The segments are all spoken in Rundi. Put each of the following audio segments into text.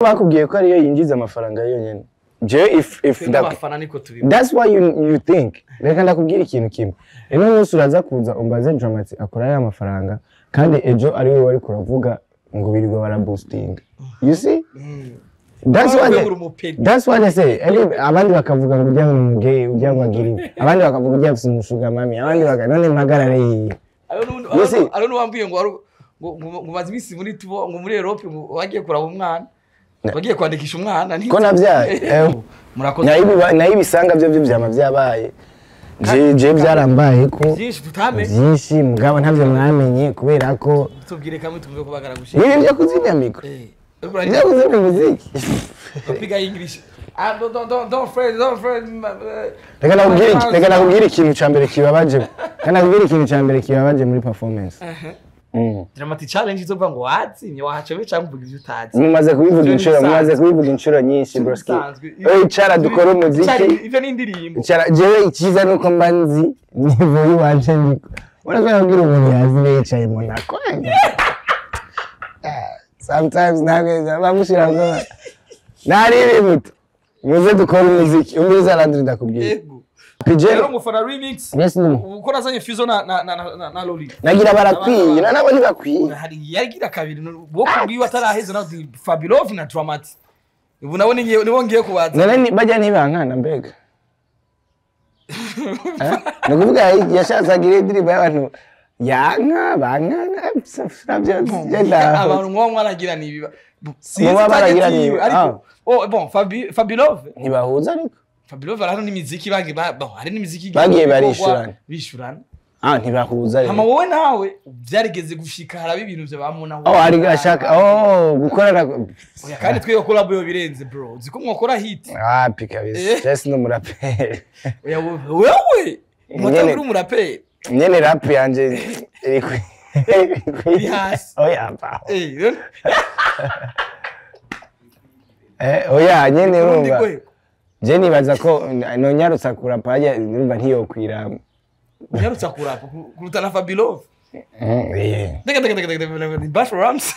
bakubwiye ko ariyo yinjiza amafaranga yonyene. Je if that's why you think. Reka ndakubwira ikintu kimwe. Eno munsi uraza kuza umbaze Dramati akora ya mafaranga kandi ejo ari we wari kuravuga ngo birirwa bara boosting. You see? That's what they say. Abandi bakavuga ngo ujya mu gay, ujya mu giri. Abandi bakavuga ujya mu sugar mami. Abandi bakavuga none magarare yi. I don't know wambiye ngo bazibisi muri tubo ngo muri Europe wagiye kuraba umwana. Bagiye kwandikisha umwana ko navyaye. Murakoze. Nayi bisanga byo byama byabaye. Je byarambaye ko byinshi tutame. Byinshi mugabo ntavyo mwamenye kubera ko tubwire kamwe tumve ko bagara gushika. Nibi byo kuzimya mikro. Byo kuzimya muziki. Topiga English. Don't afraid. Reka nakubwira ikintu cyambere kibabaje. Kana kubwira ikintu cyambere kibabaje muri performance. Dramati challenge izovuga ngo watsimye wahacewe cyangwa uvuga ivyo utazi. Mumaze kubivuga inshuro nyinshi broski. Icara dukora umuziki. Ivyo ni indirimbo. Icara jewe ikiza nuko mbanzi nivo yiwanje ndiko. Urashobora kugira umuntu yazi yicaye mu nako. Sometimes nageza bamushira ngo nari bimuto. Muze dukora umuziki. Umwiza Landry ndakubwiye. Pijero ngufana remix. Yes no. Ukora zanye Fizo na Loli. Nagira barakwiye nabo ntibakwiye. Hari yagira kabiri bo kubwiwe ataraheze na Fabulous na Dramati. Ubu nabone nibongiye kubaza. None bajya nibankana mbega. Nukuvuga yashazagira indirimbo y'abantu yanka bankana savyo genda. Abantu nko aragira nibiba. Muba baragira nibi. Ariko bon Fabulous ntibahuza ariko. Fabulous barano n'imiziki hari n'imiziki bagiye bishurana. Ntibahuza rero. Hama wowe nawe byarigeze gushika harabi ibintu byo bamunaho. Ari gashaka gukorana. Oya kandi twe collab yo birenze bro. Uziko mwakora hit. Pika bise. Just no muraperi. Oya wewe. Mutabura umuraperi. Nyene rap yanje iri hasi. Oya pa. Oya nyene urumva. Je nibaza ko no nyarutsa kurapa ajya urumva ntiyo kwirama. Nyarutsa kurapa kurutana Fabulous. Dega. Bash Rams.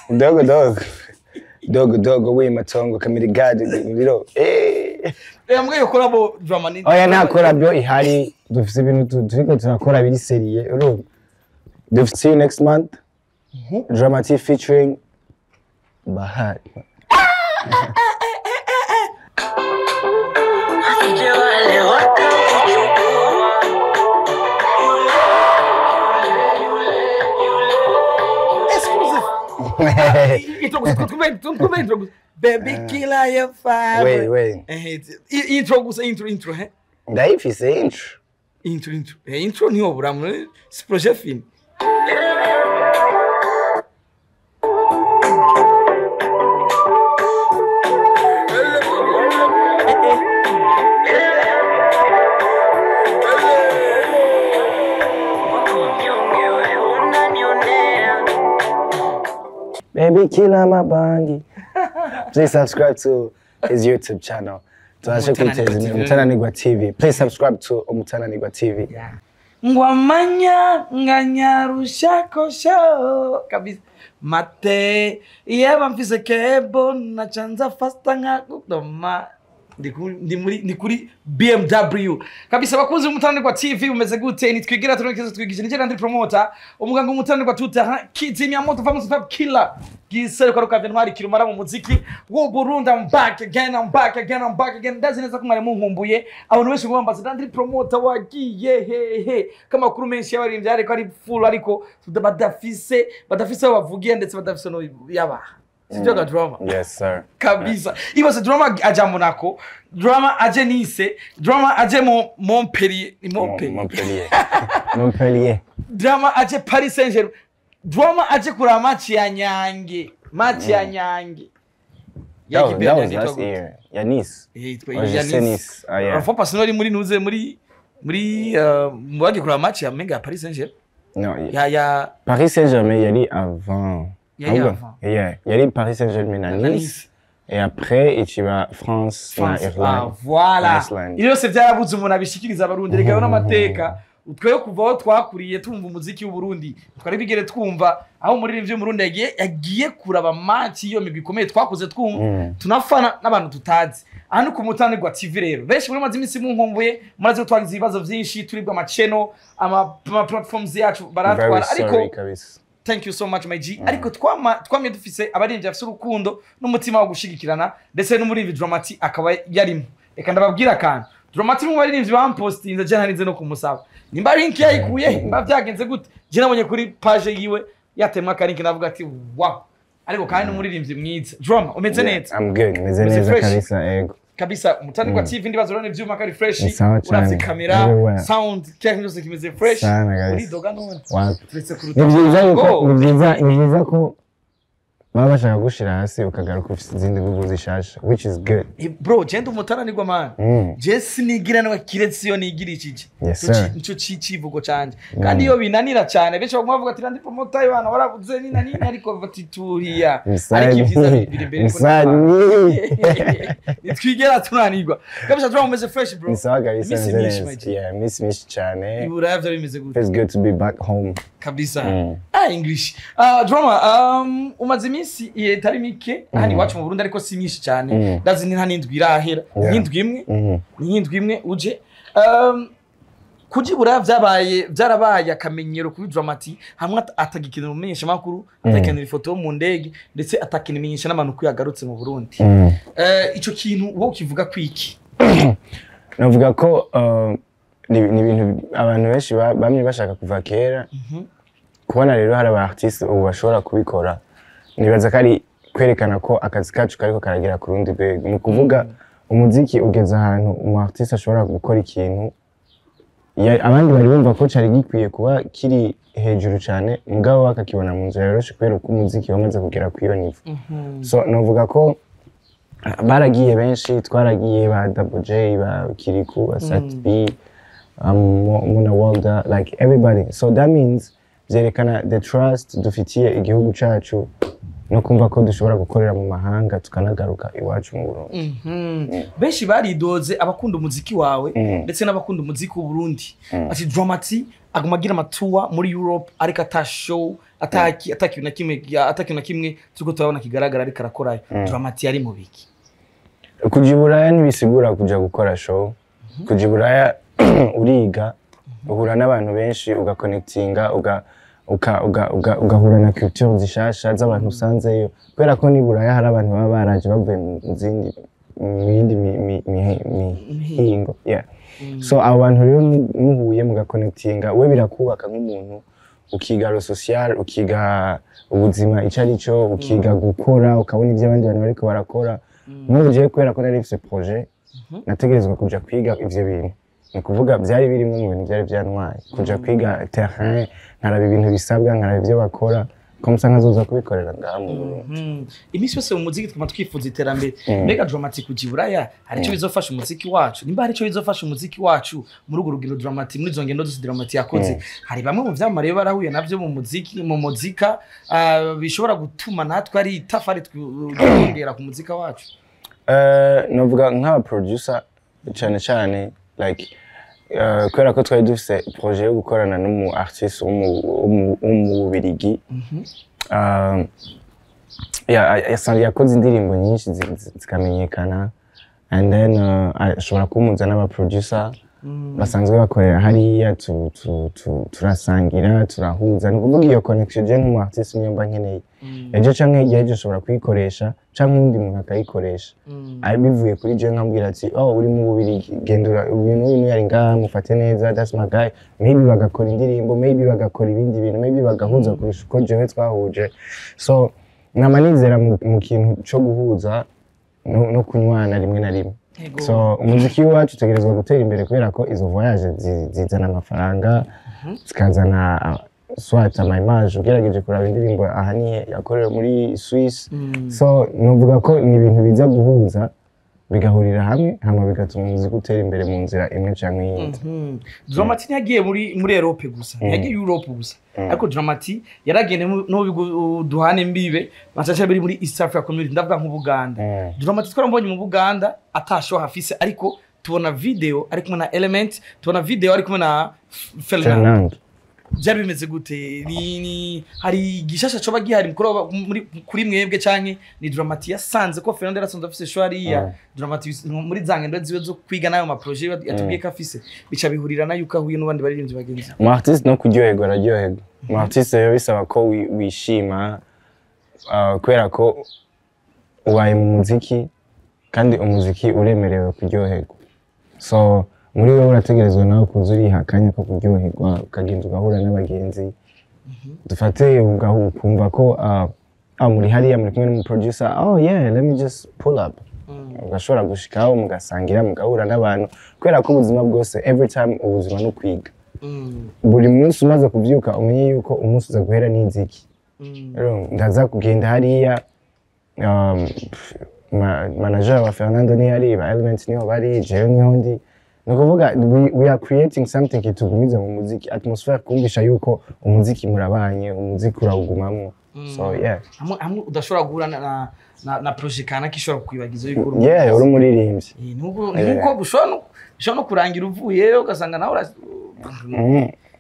Dogo we matongo kamiri gadi biro. Mbwe collab drama ni. Oya nta collab yo ihari dufise ibintu turiko turakora biri serie urumva. See you next month. Dramati featuring Bahari. Baby killer your fire. Wait. Intro. Ndaifise intro. Intro niho buramu si projet film. Baby killer my bangi. Please subscribe to his YouTube channel. Umutananigwa TV. Please subscribe to Umutananigwa TV. Ngwamanya nganyarushako show kabisa mate yeba mfise kebo na chanza fasta ngakudoma ndi kuri BMW kabisa bakunze Umutananigwa TV umeze gute ni twigira tunekeza twigije nije Landry promoter umuganga Umutananigwa tuta kizimya moto famous fab killer gisere kwa rukavye ntwari kirumara mu muziki wo Burundi. I'm back again ndazi neza kumare mu nkumbuye abantu benshi ngombaza Landry promoter wagiye hehe kama kuru menshi y'abarimvye ariko ari full ariko badafise bavugiye ndetse badafise no yaba sivyo ga drama. Yes sir. Kabisa ibase drama aja Monaco, drama aje Nice, drama aje Montpellier. Drama aje Paris Saint-Germain, drama aje kura match ya Nyange. That was last year. Ya Nice. Nice. Enfin personally muri nuze muri mwage kura match ya mega Paris Saint-Germain. No. Ya Paris Saint-Germain yari avant. Yari Paris Saint-Germain à Nice. Et après, il va France, Irlande. Voilà. Il y a cette diabuze umuntu abishikiriza abarundi reka n'amateka utweyo kuvaho twakuriye tumva umuziki w'u Burundi twari bigere twumva aho muri rivyo mu Burundi yagiye kuraba match iyo migwi ikomeye twakoze twumva tunafana n'abantu tutazi hano ku Mutanirwa TV rero benshi muri mazimisi mu nkombuye murazi twagize ibibazo byinshi turibwa amachannel ama platforms yacu baratwara ariko thank you so much my G ariko twamye dufise abarimvye afise urukundo n'umutima wo gushigikirana ndetse n'umurimvyi Dramati akaba yarimo reka ndababwira kandi Dramati mu barimvyi bampostinze je ntarinze no kumusaba nimba link yayikuye mba byagenze gute je nabonye kuri page yiwe yatemwa link navuga ati wow ariko kandi n'umuririmbyi mwiza Drama umeze neza I'm good meze neza kabisa ego kabisa Mutanirwa TV ndibazo rone vyuma kari fresh uravye kamera sound cyangwa cyose kimeze fresh uri doga none turetse kuruta nibyiza ko baba bashaka gushira hasi ukagaruka ufite izindi nguvu zishasha which is good bro genda Umutanirwa man je sinigira no kiretse iyo nigira ikije nico civugo canje kandi iyo binanira cyane benshi bavuga ati ndi promoter y'abana baravuze ni nani ariko batituriya ariko ivyiza biri imbere nitwigera tunanirwa kabisa Drama umeze fresh bro nisaga miss cyane ibura yavyo bimeze gute it's good to be back home kabisa English Drama umaze iminsi itari mike hani wacu mu Burundi ariko si myinshi cyane ndazi ni ntanindwi irahera n'indwi imwe uje kujibura byarabaye akamenyero kuri Dramati hamwe atagikinira umenyesha makuru atakenera ifoto mu ndege ndetse atakimenyesha n'abantu kuyagarutse mu Burundi ico kintu wo kivuga kwiki navuga ko ni ibintu abantu benshi bamye bashaka kuva kera kubona rero hari aba artiste ubu bashobora kubikora nibaza kari kwerekana ko akazi kacu kariko karagera ku rundi rwego mu kuvuga umuziki ugeze ahantu umu artiste ashobora gukora ikintu abandi bari bumva ko cari gikwiye kuba kiri hejuru cyane mugabo bakakibona mu nzira yoroshe kubera uko umuziki wamaze kugera ku iyo nivo so navuga ko baragiye benshi twaragiye ba Double J ba Kiriku ba Sat B Muna Walda like everybody so that means byerekana the trust dufitiye igihugu cacu no kumva ko dushobora gukorera mu mahanga tukanagaruka iwacu mu Burundi benshi baridoze abakunda umuziki wawe ndetse n'abakunda umuziki w'u Burundi ati Dramati agumagira amatuwa muri Europe ariko ata show ataki na kimwe tuko turabona kigaragara ariko arakorayo Dramati yari mu biki kujiburaya nibisigura kuja gukora show kujiburaya uriga uhura n'abantu benshi ugaconnectinga ugahura na culture zishasha z'abantu usanzeyo kubera ko niburaya hari abantu baba baraje bavuye mu yindi mihingo so abo bantu rero muhuye mugaconnectinga we birakubaka nk'umuntu ukiga lo social ukiga ubuzima icari cyo ukiga gukora ukabona ivyo abandi bantu bariko barakora n'ubu je kubera ko nari mfise projet nategerezwa kuja kwiga ivyo bintu ni kuvuga byari birimo mu bintu byari byantwaye kuja kwiga terrain nkaraba ibintu bisabwa nkaraba ivyo bakora ko musanga zoza kubikorera ngaha mu Burundi imisi yose mu muziki twama twifuza iterambere mbega Dramati kujiburaya hari cyo bizofasha umuziki wacu nimba hari cyo bizofasha umuziki wacu muri ugo rugero Dramati muri zo ngendo zose Dramati yakoze hari bamwe mu vyamare barahuye navyo mu muzika bishobora gutuma natwe ari tafari twongera ku muzika wacu novuga nka producer cyane like kubera ko twari dufise projet yo gukorana n'umu artiste w'umubirigi yakoze indirimbo nyinshi zikamenyekana and then ashobora kumuza n'aba producer basanzwe bakorera hariya turasangira turahuza ni kuvuga iyo connection je nk'umu artiste nyomba nkeneye ejo canke igihe ushobora kuyikoresha canke undi muntu akayikoresha bivuye kuri je nkambwira ati uri mu Bubirigi gendura ibintu yari ngaha mufate neza that's my guy maybe bagakora indirimbo maybe bagakora ibindi bintu maybe bagahuza kurusha uko jewe twahuje so namanizera mu kintu cyo guhuza no kunywana rimwe na rimwe so umuziki wacu utegerezwa gutera imbere kubera ko izo voyage zizana amafaranga zikazana swata my image ugerageje kuraba indirimbo ahaniye yakorera muri Swiss so nuvuga ko ni ibintu biza guhuza bigahurira hamwe hama bigatuma umuziki utera imbere mu nzira imwe canke yindi Dramati yagiye muri Europe gusa yagiye Europe gusa ariko Dramati yaragende no duhane mbibe bacaca biri muri East Africa Community ndavuga nk'u Buganda Dramati twarambonye mu Buganda atasho hafise ariko tubona video ari kumwe na Element tubona video ari kumwe na Fernando byari bimeze gute ni hari gishasha cyo bagihari kuri mwebwe canke ni Dramati yasanze ko Fernando yarasanze afise shwari ya Dramati muri zangendo ziwe zo kwiga nayo ma projet yatubwiye ko afise bica bihurira na yuko ahuye n'abandi baririmbyi bagenzi mu artiste no kuryoherwa araryoherwa mu artiste yo bisaba ko wishima kwera ko ubaye mu muziki kandi umuziki uremerewe kuryoherwa so muri wowe urategerezwa nawe kuza urihakanya ko kuryoherwa ukagenda ugahura n'abagenzi dufate ukumva ko muri hariya muri kumwe n'umuproducer yeah let me just pull up ugashobora gushikaho mugasangira mugahura n'abantu kubera ko ubuzima bwose every time ubuzima no kwiga buri munsi umaze kuvyuka umenye yuko umunsi uza guhera n'inziki ndaza kugenda hariya manager wa Fernando ni hari ba Element niho bari jewe niho ndi nukuvuga we are creating something kitugumiza mu muziki atmosphere kumvisha yuko umuziki murabanye umuziki urawugumamwo so yeah hamwe udashobora guhura na project kana kishobora kwibagiza yuko uri umuririmbyi nuko bushobora no kurangira uvuyeyo ugasanga nawe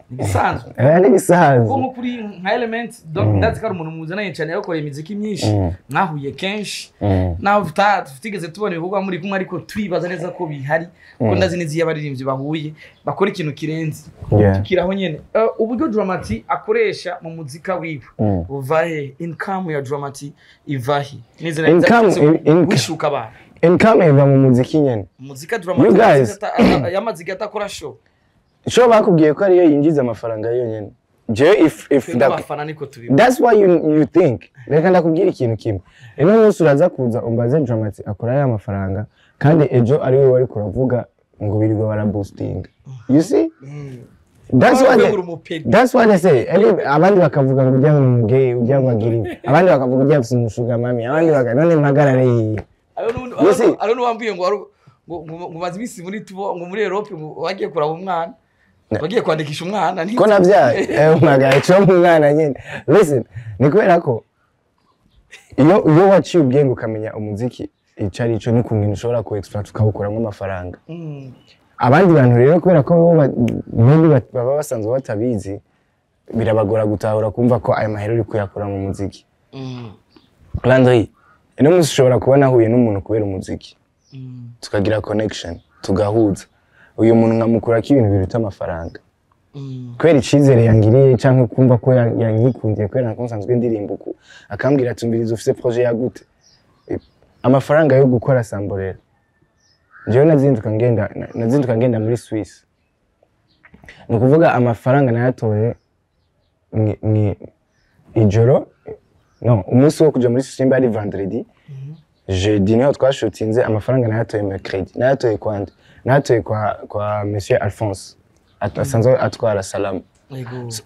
bisanzwe bisanzwe nko kuri nka Element ndazi ko ari umuntu muzananye cyane yakoreye imiziki myinshi mwahuye kenshi naho tutigeze tubona ibihugu muri kumwe ariko turibaza neza ko bihari ko ndazi n'iziye abaririmbyi bahuye bakora ikintu kirenze tukiraho nyene uburyo Dramati akoresha mu muzika wiwe uvahe income ya Dramati ivahe nizera wishuka abantu income iva mu muziki nyene muzika Dramati yamaziki atakora show show bakubwiye ko ariyo yinjiza amafaranga yonyene je if that's why you think reka ndakubwira ikintu kimwe eno munsi uraza kuza umbaze Dramati akora ya mafaranga kandi ejo ari we wari kuravuga ngo birirwa bara boosting you see that's why they say abandi bakavuga ngo ujya mu gay ujya mu giri abandi bakavuga ujya kumushuga mami abandi none mpagarare yi arone wambuye ngo bazibisi muri tubo ngo muri Europe wagiye kuraba umwana bagiye kwandikisha umwana ko navya umwagaye cyo umwana nyene listen ni kubera ko iyo waciye ubwenge ukamenya umuziki icari ico ni kumwe ushobora ku extract ukawukuramo amafaranga abandi bantu rero kubera ko baba basanzwe batabizi birabagora gutahura kumva ko ayo mahero uri kuyakora mu muziki Landry ino musi ushobora kubona ahuye n'umuntu kubera umuziki tukagira connection tugahuza uyu muntu nkamukura ko ibintu biruta amafaranga kwera icizere yangiriye canke kumva ko yanyikundiye kwera nkonsanzwe ndirimba uko akambwira tumbiriza ufise projet ya gute amafaranga yo gukora samborera jewe nazinduka ngenda muri Swiss nukuvuga amafaranga nayatoye ni ijoro no umunsi wo kuja muri Simba ari vendredi jeudi niho twashutinze amafaranga nayatoye mercredi nayatoye kwande nayatoye kwa monsieur Alphonse asanzwe atwara Salam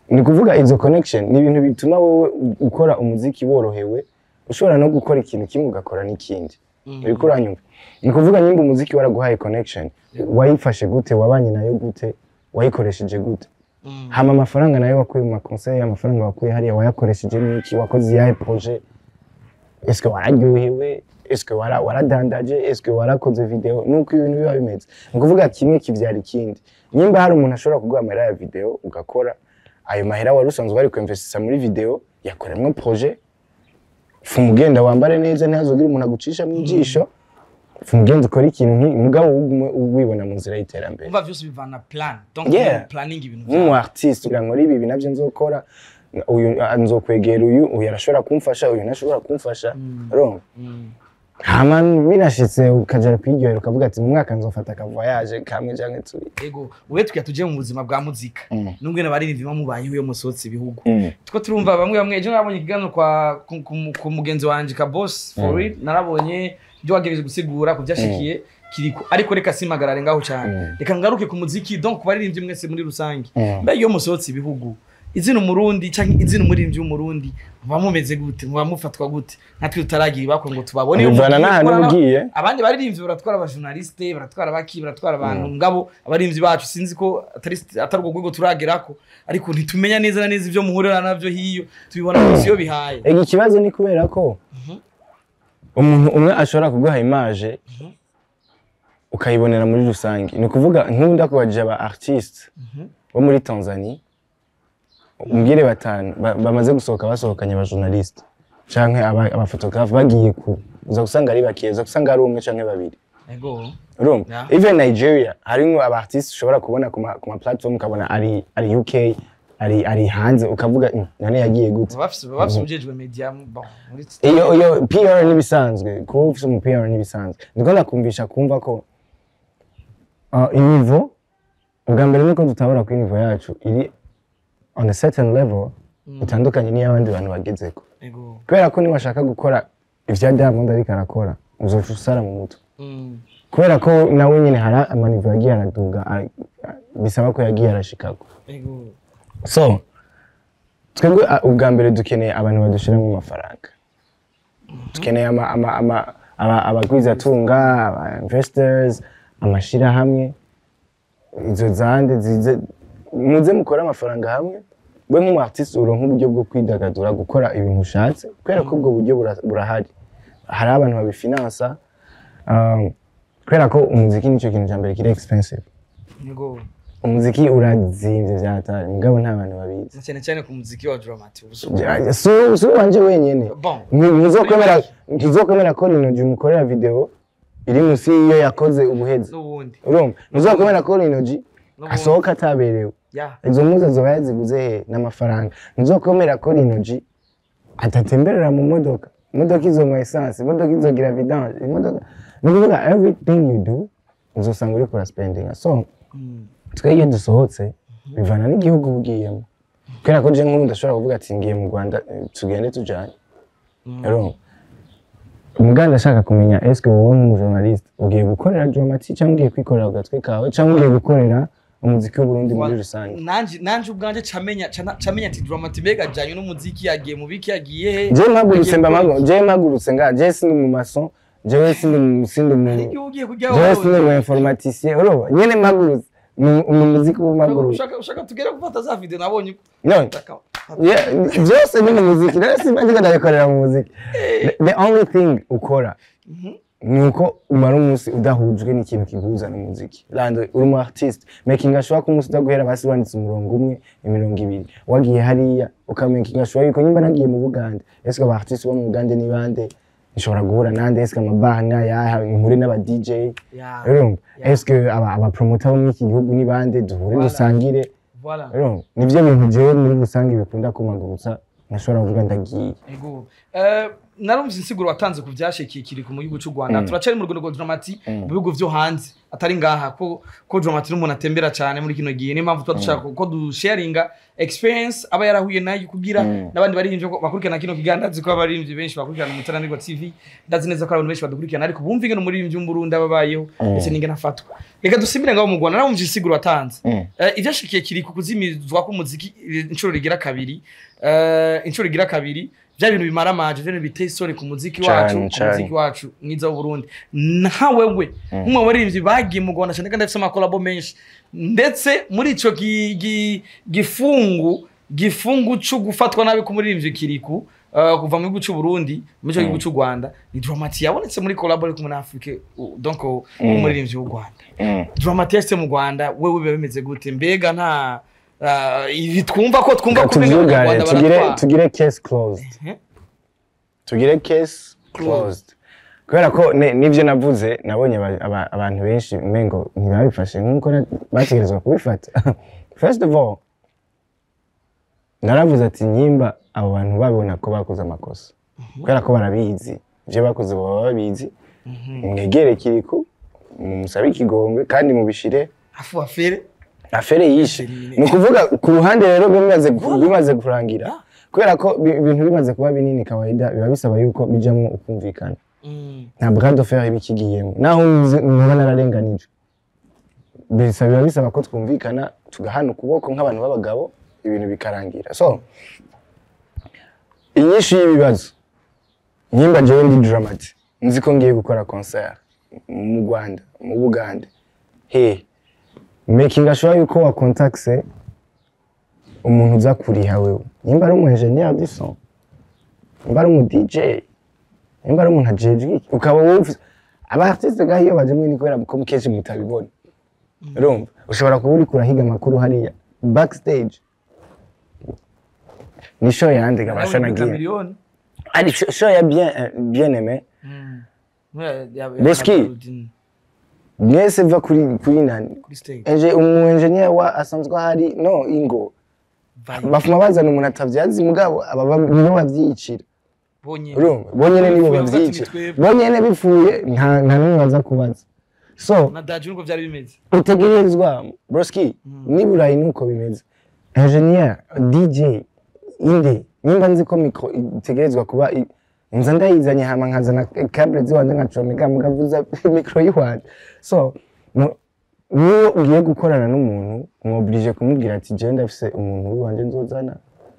ni kuvuga izo connection ni ibintu bituma wowe ukora umuziki worohewe ushobora no gukora ikintu kimwe ugakora n'ikindi bikura nyumva ni kuvuga nyimba umuziki waraguhaye connection wayifashe gute wabanye nayo gute wayikoresheje gute hama amafaranga nayo wakuye mu conseil amafaranga wakuye hariya wayakoresheje n'iki wakoze yahe projet est-ce que wararyohewe est-ce que waradandaje est-ce que warakoze video nuko ibintu biba bimeze ni kuvuga kimwe kivyara ikindi nyimba hari umuntu ashobora kuguha amahera ya video ugakora ayo mahera wari usanzwe bari kwinvestisa muri video yakoremwe projet fumugenda wambare neza ntazogira umuntu agucisha mu jisho fumugenda ukora ikintu mugabo wibona mu nzira y'iterambere umva byose bivana plan donc planning ibintu mu artiste ngo ibi navyo nzokora uyu nzokwegera uyu yarashobora kumfasha uyu nashobora kumfasha rongo hama binashitse ukajara kwiryohera ukavuga ati mu mwaka nzofata ka voyage kamwe canke turi ego wewe tukatuje mu buzima bwa muzika nubwo n'abaririmbyi bamubayeho yo musotse ibihugu tuko turumva bamwe ejo nabonye igano ku mugenzi wanje ka boss for real narabonye byo wagereje gusigura kubyashikiye kiriko ariko reka simagarare ngaho cyane reka ngaruke ku muziki donc kubaririmbyi mwese muri rusange mbe yo musotse ibihugu izina umurundi canke izina umuririmbyi w'umurundi bamumeze gute mubamufatwa gute natwe tutaragira bako ngo tubabone abandi baririmbyi baratwara aba journaliste baratwara baki baratwara abantu ngabo abaririmbyi bacu sinzi ko atarwo gwego turagerako ariko ntitumenya neza neza ivyo muhurira navyo hiyo tubibona ko siyo bihaye ikibazo ni kubera ko umuntu umwe ashobora kuguha image ukayibonera muri rusange ni kuvuga nkunda kubaje aba artiste bo muri Tanzania umbwire batanu bamaze gusohoka basohokanye aba journaliste canke aba photographe bagiye ku uza gusanga ari bakiye uza gusanga ari umwe canke babiri ego Rum even Nigeria harimwo aba artiste ushobora kubona ku ma platform ukabona ari UK ari hanze ukavuga none yagiye gute bafise ujejwe media bon iyo PR nibisanzwe ko ufise mu PR nibisanzwe ndiko nakumvisha kumva ko inivo ubwa mbere nuko tutabura ku inivo yacu iri on a certain level itandukanye n'iyabandi bantu bagezeko kubera ko niba ashaka gukora ivya Diamond ariko arakora uzoca usara mu mutwe kubera ko nawe nyine hari amanivo yagiye araduga bisaba ko yagiye arashikako so twebwe ubwa mbere dukeneye abantu badushira mu mafaranga dukeneye abagwizatunga investors amashira hamwe izo zande muze mukora amafaranga hamwe bwe nk'umu artiste uronka uburyo bwo kwidagadura gukora ibintu ushatse kubera ko ubwo buryo burahari hari abantu babifinansa kubera ko umuziki nico kintu cya mbere kiri expensive umuziki urazimvye vyatari mugabo nta bantu babizi cyane ku muziki wa Dramati so wanje wenyene ntizokomera ko Linoji umukorera video iri musi iyo yakoze ubuhezi urumva ntizokomera ko Linoji asohoka ataberewe izo muza zo yaziguze he n'amafaranga ntizokomera ko Linoji atatemberera mu modoka izo mu essence imodoka izogira vidange imodoka nukuvuga everything you do uzosanga uri kora spending so twege dusohotse bivana n'igihugu bugiyemo kubera ko je nk'ubu ndashobora kuvuga ati ngiye mu Rwanda tugende tujanye rero umuganda ashaka kumenya est-ce que wowe nk'umujournaliste ugiye gukorera Dramati cyangwa ugiye kwikorera ugatwe kawe cyangwa ugiye gukorera umuziki w'u Burundi muri rusange nanje ubwanje camenya ati Dramati bega janye n'umuziki yagiye mu biki yagiye he je mpagurutse nga je sindi mu mason je sindi mu informaticien urumva nyene mpagurutse umuziki w'amaguru ushaka tugera gufata za video nabonye no byose ni muziki nasi banje ndakorera mu muziki the only thing ukora nuko umara umunsi udahujwe n'ikintu kihuza n'umuziki lando uri mu artiste making sure ko umunsi udaguhera basi wanditse umurongo umwe imirongo ibiri wagiye hariya ukamaking sure yuko nyimba nagiye mu Bugande ese aba artiste bo mu Bugande ni bande nshobora guhura nande ese amabahanga ya muri n'aba DJ urumva ese aba promoter bo muri iki gihugu ni bande duhure dusangire urumva nivyo bintu jewe muri rusange bikunda kumagurutsa nashobora kuvuga ndagiye ego narumvise insiguro watanze ku byashekiye kiri ku gihugu cy'u Rwanda turacari mu Rwanda Dramati mu bihugu vyo hanze atari ngaha ko Dramati n'umuntu atembera cyane muri kino gihe niyo mpamvu dushaka ko dusharinga experience aba yarahuye nayo kugira nabandi bari hinje bakurikirana kino kigandazi ko abarimvye benshi bakurikirana mu Taranirwa TV ndazi neza ko abantu benshi badukurikirana ariko bumvige no muri imvye Burundi ababayeho ese ninge nafatwa reka dusibire ngaho mu Rwanda narumvise insiguro watanze ivyashekiye kiri ku kuzimizwa ko muziki inshuro rigira kabiri bya bintu bimara amaje byo biteye isoni ku muziki wacu mwiza w'u Burundi nka wewe umwe warivye bagiye mu Rwanda cyane kandi afite ama collabo menshi ndetse muri ico gifungu cyo gufatwa nabi ku muririmbyi kiriku kuva mu gihugu cy'u Burundi mu gihugu cy'u Rwanda ni Dramati yabonetse muri collabo ari ku Afrique donc umuririmbyi w'u Rwanda Dramati yase mu Rwanda wewe biba bimeze gute mbega nta ibi twumva ko tugire case closed kubera ko nivyo navuze nabonye abantu benshi mengo ntibabifashe nkuko bategerezwa kubifata first of all naravuze ati nyimba abo bantu babona ko bakoze amakosa kubera ko barabizi ivyo bakoze baba babizi mwegere kiriku musabe ikigongwe kandi mubishire afere yishe ni kuvuga ku ruhande rero bimaze kurangira kubera ko ibintu bimaze kuba binini kawaida biba bisaba yuko bijamwe ukumvikana nta bras de fer ibikigiyemo naho niba nararenganije biba bisaba ko twumvikana tugahana ukuboko nk'abantu b'abagabo ibintu bikarangira so inyinshi y'ibibazo nyimba jewe ndi Dramati nzi ko ngiye gukora concert mu Rwanda mu Bugande making sure yuko wa contacts umuntu uza kuriha wewe nimba ari umu engineer du son nimba ari umu DJ nimba ari umuntu ajeje ukaba wowe aba artiste gahiyo baje mwini kubera ko mukeje mutabibona urumva ushobora kuba uri kurahiga amakuru hariya backstage ni show yandi gabasha nagiye ari show ya bien aimé Boski mwese va kuri nani eje umu engineer wa asanzwe hari no ingo bafuma bazana umuntu atavyazi mugabo aba nibo bavyicira bonyene nibo bavyicira bonyene bifuye nta numwe baza kubaza so nadaje uko byari bimeze utegerezwa Broski niburayi nuko bimeze engineer DJ inde nimba nzi ko micro itegerezwa kuba inza ndayizanye hama nkazana cable ziwanje ngacomeka mugavuza micro yiwanje so niyo ugiye gukorana n'umuntu mwoblige kumubwira ati je ndafise umuntu wiwanje nzozana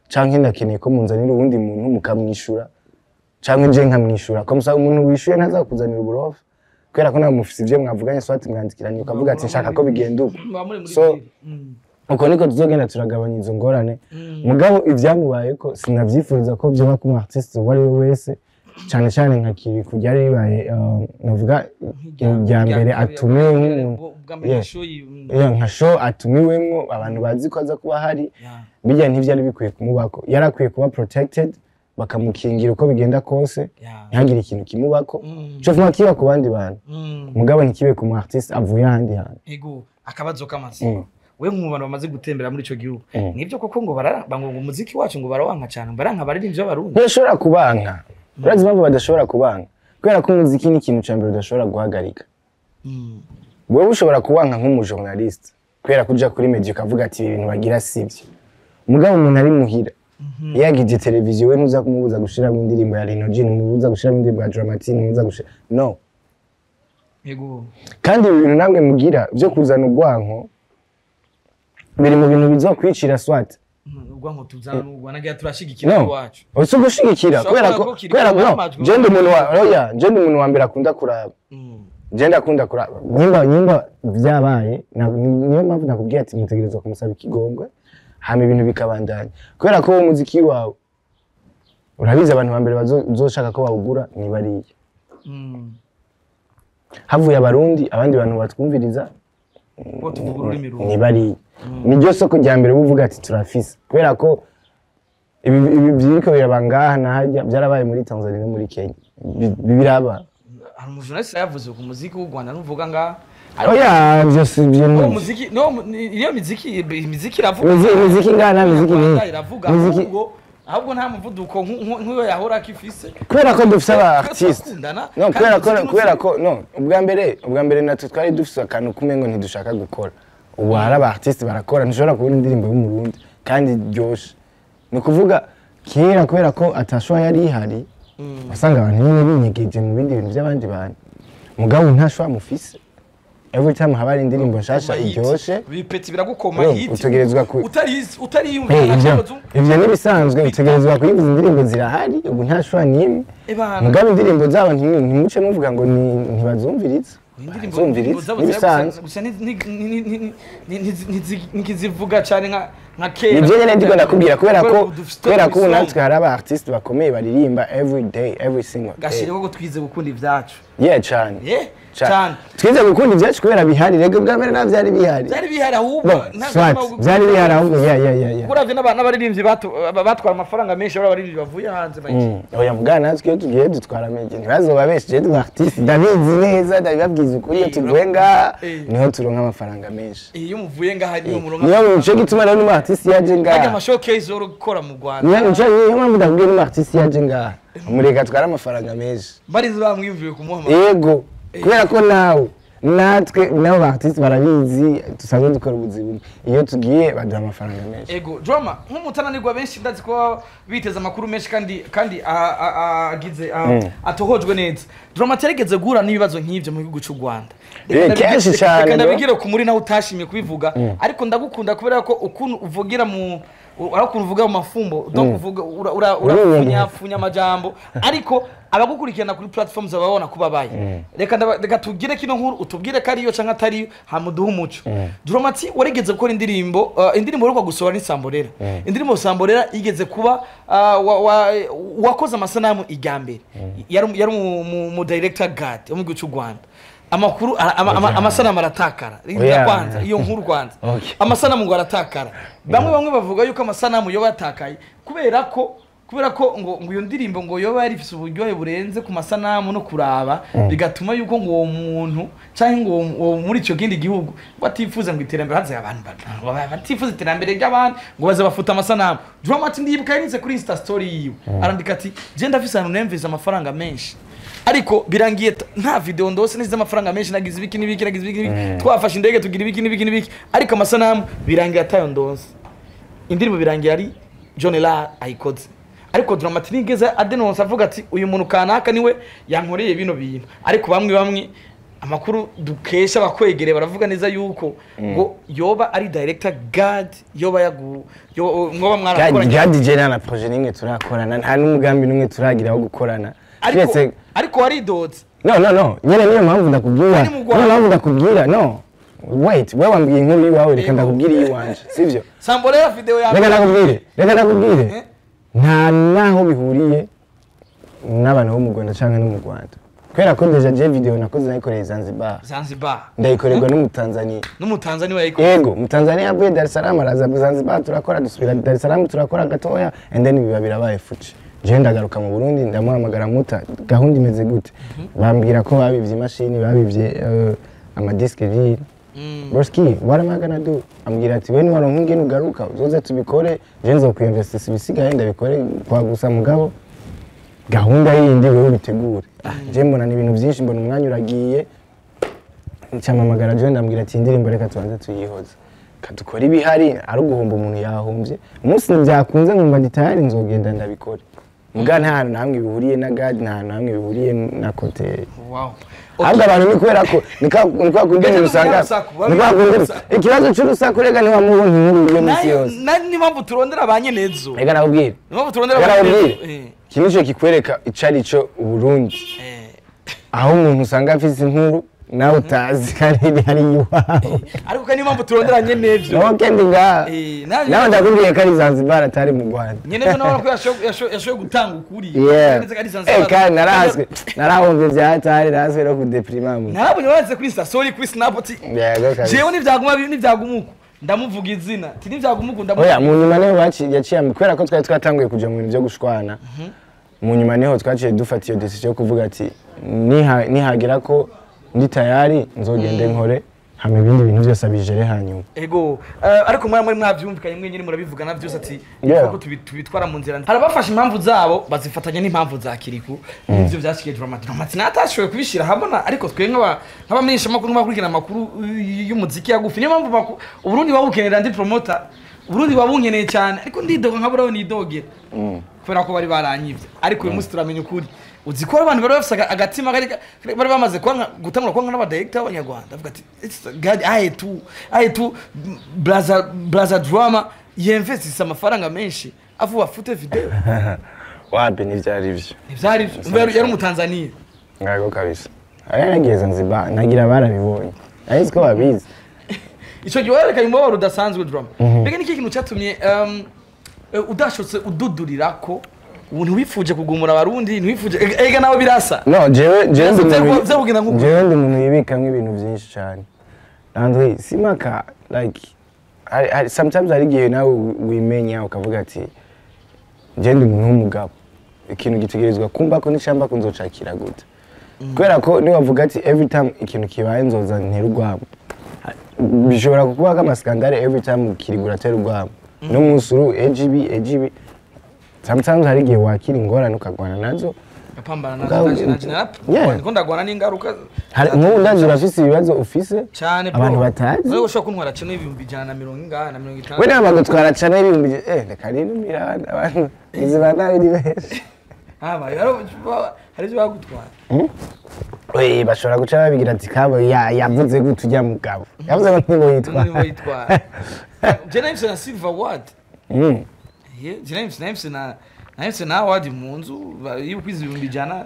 canke ndakeneye ko munzanira uwundi muntu mukamwishura canke je nkamwishura ko musa umuntu wishuye ntazakuzanira uburofa kwera ko namufise ivyo mwavuganye swati mwandikiranye ukavuga ati nshaka ko bigenda uko so uko niko tuzogenda turagabanya izo ngorane mugabo ivyamubaye ko sinavyifuriza ko byo ku artiste wari wese cyane cyane nkakiri kujya ribaye navuga ya mbere atumiwe nka show atumiwemwo abantu bazi ko aza kuba hari bijya ntivyari bikwiye kumubako yarakwiye kuba protected bakamukingira uko bigenda kose ntihagire ikintu kimubako cyo vuga kiba ku bandi bantu mugabo ntikibe ku artiste avuye ahandi hantu ego akabazo k'amazi we mu bantu bamaze gutembera muri ico gihugu nivyo koko ngo ngo umuziki wacu ngo barawanka cyane baranka baririmbye abarundi ntashobora kubanka urazi bamwe badashobora kubanka kubera ko umuziki ni ikintu cyambere udashobora guhagarika wewe ushobora kubanka nk'umujournaliste kubera kuja kuri media ukavuga ati ibintu bagira sivyo mugabo umuntu ari muhira yagije televiziyo we ntuza kumubuza gushiramo indirimbo ya Lino Jean ntuza gushiramo indirimbo ya Dramatine ntuza gushira no yego kandi ibintu namwe mugira byo kuzana urwanko biri mu bintu bizokwicira swat urwanko tuzana n'urwanaga turashigikira wacu uso gushigikira kubera ko jende umuntu wa jende umuntu wa mbere akunda kuraba jende akunda kuraba nyimba byabaye niyo mpamvu nakubwiye ati mutegerezwa kumusaba ikigongwe hama ibintu bikabandanya kubera ko umuziki wawe urabize abantu ba mbere bazoshaka ko bawugura ni bariye havuye abarundi abandi bantu batwumviriza ni bariye niryo soko rya mbere buvuga ati turafise kubera ko ibi byiko birabangaha nahajya byarabaye muri Tanzania no muri Kenya biraba hari umujournaliste yavuze ku muziki w'u Rwanda nuvuga nga oya byose byo muziki no iyo muziki iravuga muziki ngana muziki iravuga ahubwo nta muvuduko nk'uyo yahora akifise kubera ko dufise aba artiste no kubera ko no ubwa mbere natwe twari dufise akantu kumengo ntidushaka gukora ubu hari aba artiste barakora ntishobora kubona indirimbo y'umurundi kandi ryoshe ni kuvuga kera kubera ko atashwa yari ihari basanga abantu nyine binyegeje mu bindi bintu by'abandi bantu mugabo ntashwa mufise every time haba indirimbo nshasha iryoshe bipeti biragukoma hit utegerezwa utari yumva ivyo nibisanzwe utegerezwa kuyivuza indirimbo zirahari ubu ntashwa nimwe mugabo indirimbo zabo ntimuce muvuga ngo ntibazumviriza ntizivuga cyane nka kera nivyo nyene ndiko ndakubwira kubera ko ubu natwe hari aba artiste bakomeye baririmba every day every single day gashire ko twize gukunda ivyacu cyane twize gukunda ivyacu kubera bihari rego bwa mbere navyari bihari ahubwo byari bihari ahubwo ya kuravye n'abaririmbyi batwara amafaranga menshi abaririmbyi bavuye hanze baki oya mugana natwe iyo tugiye dutwara menshi ntibazoba benshi je du artiste ndabizi neza ndabibabwiza ukuri iyo tuvuye ngaha niho turonka amafaranga menshi iyo muvuye ngaha niyo muronka niyo muco gituma rero artiste yaje ngaha ajya amashowcase yo gukora mu Rwanda niyo mpamvu ndabwira artiste yaje ngaha umureka twara amafaranga menshi barize bamwiyumviye kumuha yego kubera ko natwe nabo artiste barabizi dusanzwe dukora ubuzima iyo tugiye baduha amafaranga menshi ego drama nk'umutananirwa benshi ndazi ko biteza amakuru menshi kandi agize atohojwe neza drama teregeze gura n'ibibazo nk'ivyo mu gihugu cy'u Rwanda kenshi cyane ndabigire ku muri nawe utashimye kubivuga ariko ndagukunda kubera ko ukuntu uvugira urakuntu uvuga mu mafumbo kuvuga urafunya amajambo ariko abagukurikirana kuri platforms babona kubabaye reka tugire kino nkuru utubwire ko ariyo canke atariyo hamuduha umuco Dramati warigeze gukora indirimbo uheruka gusohora ni Samborera indirimbo Samborera igeze kuba wakoze amasanamu igambere yari mu director God yo mu gihugu cy'u Rwanda amakuru amasanamu aratakara kwanza iyo nkuru kwanza amasanamu ngo aratakara bamwe bavuga yuko amasanamu yo batakaye kubera ko ngo iyo ndirimbo ngo yo bari ifise uburyohe burenze ku masanamu no kuraba bigatuma yuko ngo uwo muntu canke ngo muri ico kindi gihugu batifuza ngo iterambere haze abantu batifuza iterambere ry'abantu ngo baze bafuta amasanamu Dramati ndibuka yinze kuri Insta story yiwe arandika ati je ndafise ahantu nemveza amafaranga menshi ariko birangiye nta video ndose nize amafaranga menshi nagize ibiki twafashe indege tugira ibiki ariko amasanamu birangiye atayo ndose indirimbo birangiye ari John La ayikoze ariko Dramati nigeze adenonsa avuga ati uyu muntu kanaka niwe yankoreye bino bintu ariko bamwe amakuru dukesha bakwegere baravuga neza yuko ngo yoba ari director God yoba mwoba mwarakora God je na projet nimwe turakorana nta n'umugambi numwe turagira wo gukorana ariko waridotse no nyene niyo mpamvu ndakubwira no wait wewe wambwiye inkuru yiwawe reka ndakubwira yiwanje sivyo Samborera video ya reka ndakubwire nta naho bihuriye n'abantu bo mu Rwanda canke no mu Rwanda kwera ko deja je video nakoze nayikoreye Zanzibar ndayikorerwa n'umutanzania wayikoze yego mutanzania avuye Dar es Salaam araza Zanzibar turakora dusubira Dar es Salaam turakora gatoya and then biba birabaye fuci je ndagaruka mu Burundi ndamuhamagara muta gahunda imeze gute bambwira ko babivye imashini babivye amadiske vile Broski what am I gonna do ambwira ati we ni waronka ingene ugaruka uzoze tubikore je nzokwinvestisa ibisigaye ndabikore kwa gusa mugabo gahunda yindi wewe bitegure je mbona ni ibintu byinshi mbona umwanya uragiye ncamamagara je ndambwira ati indirimbo reka tubanze tuyihoza kadukora ibihari ari uguhomba umuntu yahombye umunsi byakunze nkumva nditayari nzogenda ndabikore muga nta hantu namwe bihuriye na God nta hantu namwe bihuriye na kote ahubwo abantu ni kubera ko nikwa kundene usanga ikibazo cy'urusaku rega ni wamubona inkuru yo misi yose ni mpamvu turondera abanyenezo rega nakubwira ni mpamvu turondera abanyenezo kimwe cyo kikwereka icari cyo Burundi aho umuntu usanga afite inkuru nawe utazi kandi hari iwawe ariko kandi mpamvu turonderanye nevyo okay ndinga nawe ndakubwiye ko ari Zanzibar atari mu Rwanda nyene byo nabona ko yashoye gutanga ukuri neza kandi Zanzibar kandi narahomvye byatari raswe no kudeprima mu narabonye waze kuri story kuri Snapchat jewe n'ivyagumuko ndamuvuga izina ti n'ivyagumuko oya mu nyuma niho yaciye kubera ko twari twatanguye kuja mu bintu byo gushwana mu nyuma niho twaciye dufata iyo decision yo kuvuga ati nihagera ko ndi tayari nzogende nkore hama ibindi bintu byose abijere hanyuma ego ariko muri mwavyumvikanye mwe nyine murabivugana byose ati ko tubitwara mu nzira harabafasha impamvu zabo bazifatanya n'impamvu za Kiriku ivyo byashikiye Dramati natashoboye kubishira habona ariko twe nk'abamenyesha makuru n'abakurikirana amakuru y'umuziki yagufi niyo mpamvu Uburundi babukenera ndi promoter Uburundi babunkeneye cyane ariko ndidoga nkaburaho nidogera kubera ko bari baranyivye ariko uyu munsi turamenya ukuri uzikora abantu bari bafise agatima bari bamaze gutangura kwanga n'abadirector b'Abanyarwanda avuga ati God aye tu blaza drama yinvestisa amafaranga menshi afu bafute video wapi nivyari byo yari umutanzania ngago kabisa nagiye Zanzibar nagira barabibonye ariko ko babizi ico gihe werekanye umubabaro udasanzwe drama mbega niki kintu cyatumye udashotse ududurirako ubuntu wifuje kugumura abarundi ntiwifuje ega nawe birasa no jewe ndi umuntu yibikamwe ibintu byinshi cyane and simaka like sometimes ari gihe nawe wimenya ukavuga ati je ndi umuntu w'umugabo ikintu gitegerezwa kumba ko n'ishamba kunzocakira gute kubera ko ni wavuga ati every time ikintu kibaye nzoza ntera urwamo bishobora kukuba k'amaskandale every time ukirigura tera urwamo no musuru AGB sometimes hari gihe wakira ingorane ukagwana nazo apambana nazo ko ndagwana n'ingaruka nk'ubu ndazi urafise ibibazo ufise abantu batazi wewe ushaka kuntwara cyane ibihumbi 150 we ntabwo twara cyane ibihumbi reka rero miranda abantu izibana biri benshi hari ibyo bagutwara we bashobora guca babigira ati kabo yavuze gute ujya mugabo yavuze ngo ntibo yitwara je nahise na Silver Award James na wadi munzu y'ukwiza 100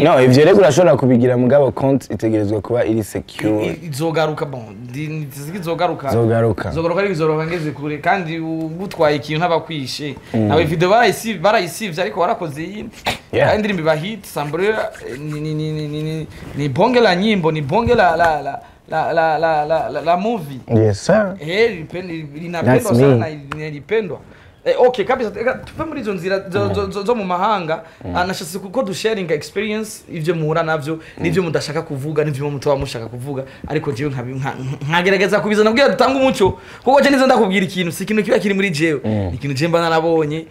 no ivyo rero urashobora kubigira mugabo compte itegerezwa kuba iri secure izogaruka bon zogaruka ari bizoroka ngeze kure kandi ubutwaye ikintu ntabakwishe nawe video barayisivye ariko warakoze iyi kandi ndirimbo bahit sambure ni bonge la nyimbo ni bonge la movie yes sir linapendwa sana inalipendwa okay kabisa tupe muri izo nzira zo mu mahanga anashase kuko du sharing experience ivyo muhura navyo nivyo mudashaka kuvuga nivyo mutoba mushaka kuvuga ariko jewe nkagerageza kubizana kugira dutanga umuco kuko je nizo ndakubwira ikintu si ikintu kiba kiri muri jewe ikintu je mba narabonye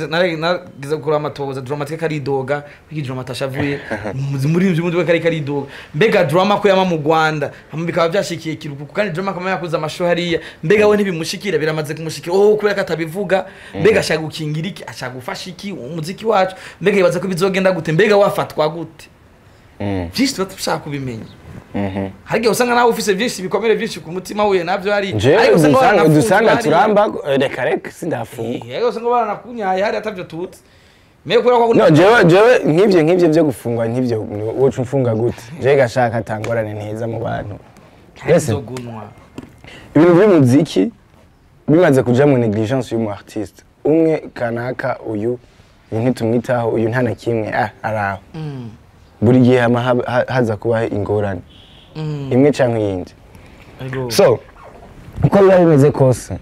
nagize gukora amatoza dramatique karidoga iki drama tashavuye muri ivyo mundi karidoga mbega drama ko yama mu Rwanda bikaba byashikiye kirukuko kandi drama kama yakuza amasho hariya mbega we ntibimushikira biramaze kumushikira kubera katabivuga mbega ashaka gukingira iki ashaka gufasha iki umuziki wacu mbega yibaza ko bizogenda gute mbega wafatwa gute byinshi tushaka kubimenya harige usanga nawe ufise byinshi bikomere byinshi ku mutima we navyo ari ariko dusanga turamba reka sindafunga yego usanga baranakunyaye hari atavyo tutse no jewe nk'ivyo byo gufungwa nk'ivyo wocu mfunga gute je gashaka atangorane neza mu bantu ese ibintu by'umuziki bimaze kuja mu negligence y'umu artiste umwe kanaka uyu ntitumwitaho uyu ntana kimwe araho buri gihe haza kubaho ingorane imwe canke yindi so uko biba bimeze kose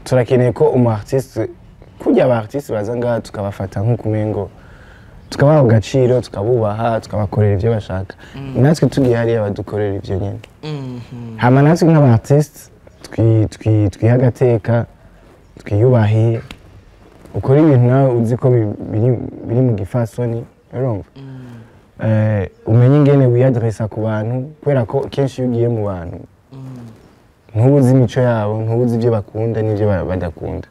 turakeneye ko umu artiste kujya aba artiste baza ngaha tukabafata nk'ukumengo tukabaha agaciro tukabubaha tukabakorera ivyo bashaka natwe tugiye hariya badukorera ivyo nyene hama natwe nk'aba artiste twiha agateka twiyubahiye ukora ibintu nawe uzi ko biri mu gifasoni urumva umenye ingene wiyadresa ku bantu kubera ko kenshi iyo ugiye mu bantu ntubuzi imico yabo ntubuzi ibyo bakunda n'ibyo badakunda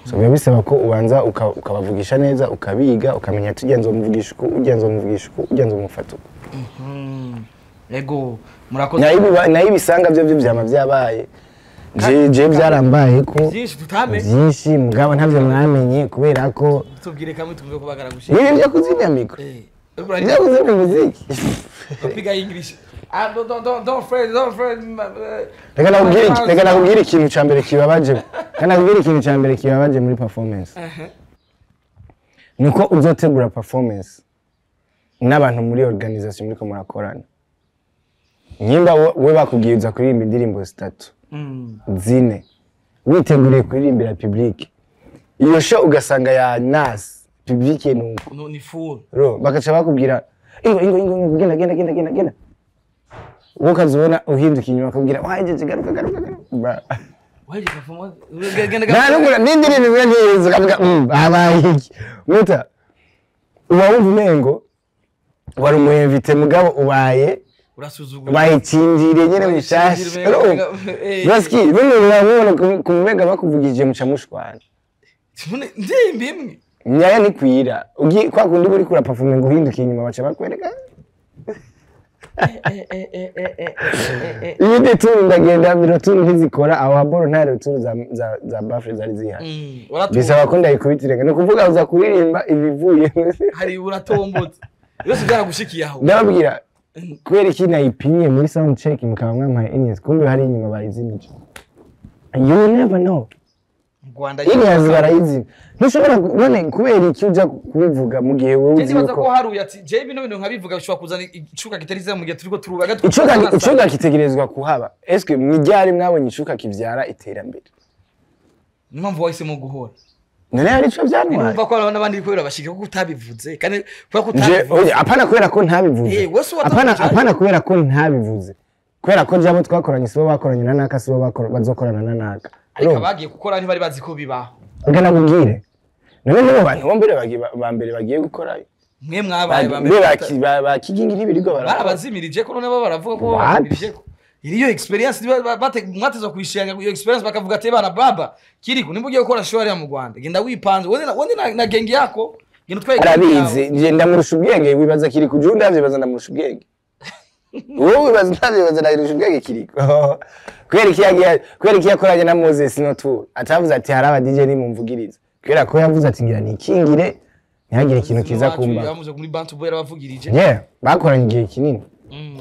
so biba bisaba ko ubanza ukabavugisha neza ukabiga ukamenya ati ugenza umuvugisha uko ugenza umuvugisha uko ugenza umufata uko yego murakoze nayo ibisanga byo byama byabaye je byarambaye ko byinshi mugabo ntavyo mwamenye kubera ko tubwire kamwe tumve ko bagara gushika nibi byo kuzimya mikro byo kuzimya muziki piga English don't afraid reka nakubwira ikintu cyambere kibabaje muri performance niko uzotegura performance n'abantu muri organisation muri ko murakorana nyimba we bakubwiye uza kuririmba indirimbo 3 zine witeguriye kuririmbira public iyo show ugasanga ya nas public ni full bakaca bakubwira ingo genda ukazibona uhinduka inyuma akubwira waje garuka waje performance genda n'indirimbo neza kavuga abaye muta uba umengo wari umuinvite mugabo ubaye urasuzugura bayitindire nyene mushasha baski none urabona kumega bakuvugije muca mushwana ndimbi imwe nyaya ni kwira ugi kwa kundi buri kura performing uhinduka inyuma baca bakwereka Yide tu ndagenda biroturu ntizikora aho haboro nta roturu za bafre zari zihari bisaba ko ndayikubitirega no kuvuga uza kuririmba ibivuye hari uratombotse yose byaragushikiye aho ndababwira kweri kinayipinye muri sound check mukaba mwamaye Ines kumbe hari inyuma bayizimije you never know Rwanda Ines barayizi ntushobora none kubera iki uja kubivuga mu gihe wowe uzi ko haruye ati je bino bintu nkabivuga bishobora kuzana icuka kitariza mu gihe turiko turubaga icuka kitegerezwa kuhaba eske mwijyari mwabonye icuka kivyara iterambere impamvu wahise mu guhora none ari cyo byanwa numva ko n'abandi biko birabashika ko utabivuze kandi kubera ko utabivuze apana kubera ko ntabivuze apana kubera ko ntabivuze kubera ko jabo twakoranye sibo bakoranye na naka sibo bazokorana na naka ariko bagiye gukora ntibari bazi ko bibaho ngana kubwire none nibo bantu bambere bagiye gukora mwe mwabaye bambere bakigingi n'ibirigo barabazimirije ko none baravuga ko babazimirije ko iriyo experience mwateza kwishanya iyo experience bakavuga ati bana baba kiriko nimbugiye gukora show ya mu Rwanda genda wipanze wone na gengi yako genda twaye arabizi je ndamurusha ubwenge wibaza kiri kujunda byibaza ndamurusha ubwenge wowe bazitabibaza nayirusha ubwenge kiriko kwera iki yakoranye na Moses Notour atavuze ati hari aba DJ ni mumvugiriza kwera ko yavuze ati ngira nikingire ntihagire ikintu kiza kumba yamuze muri Bantu Boy yarabavugirije bakoranye igihe kinini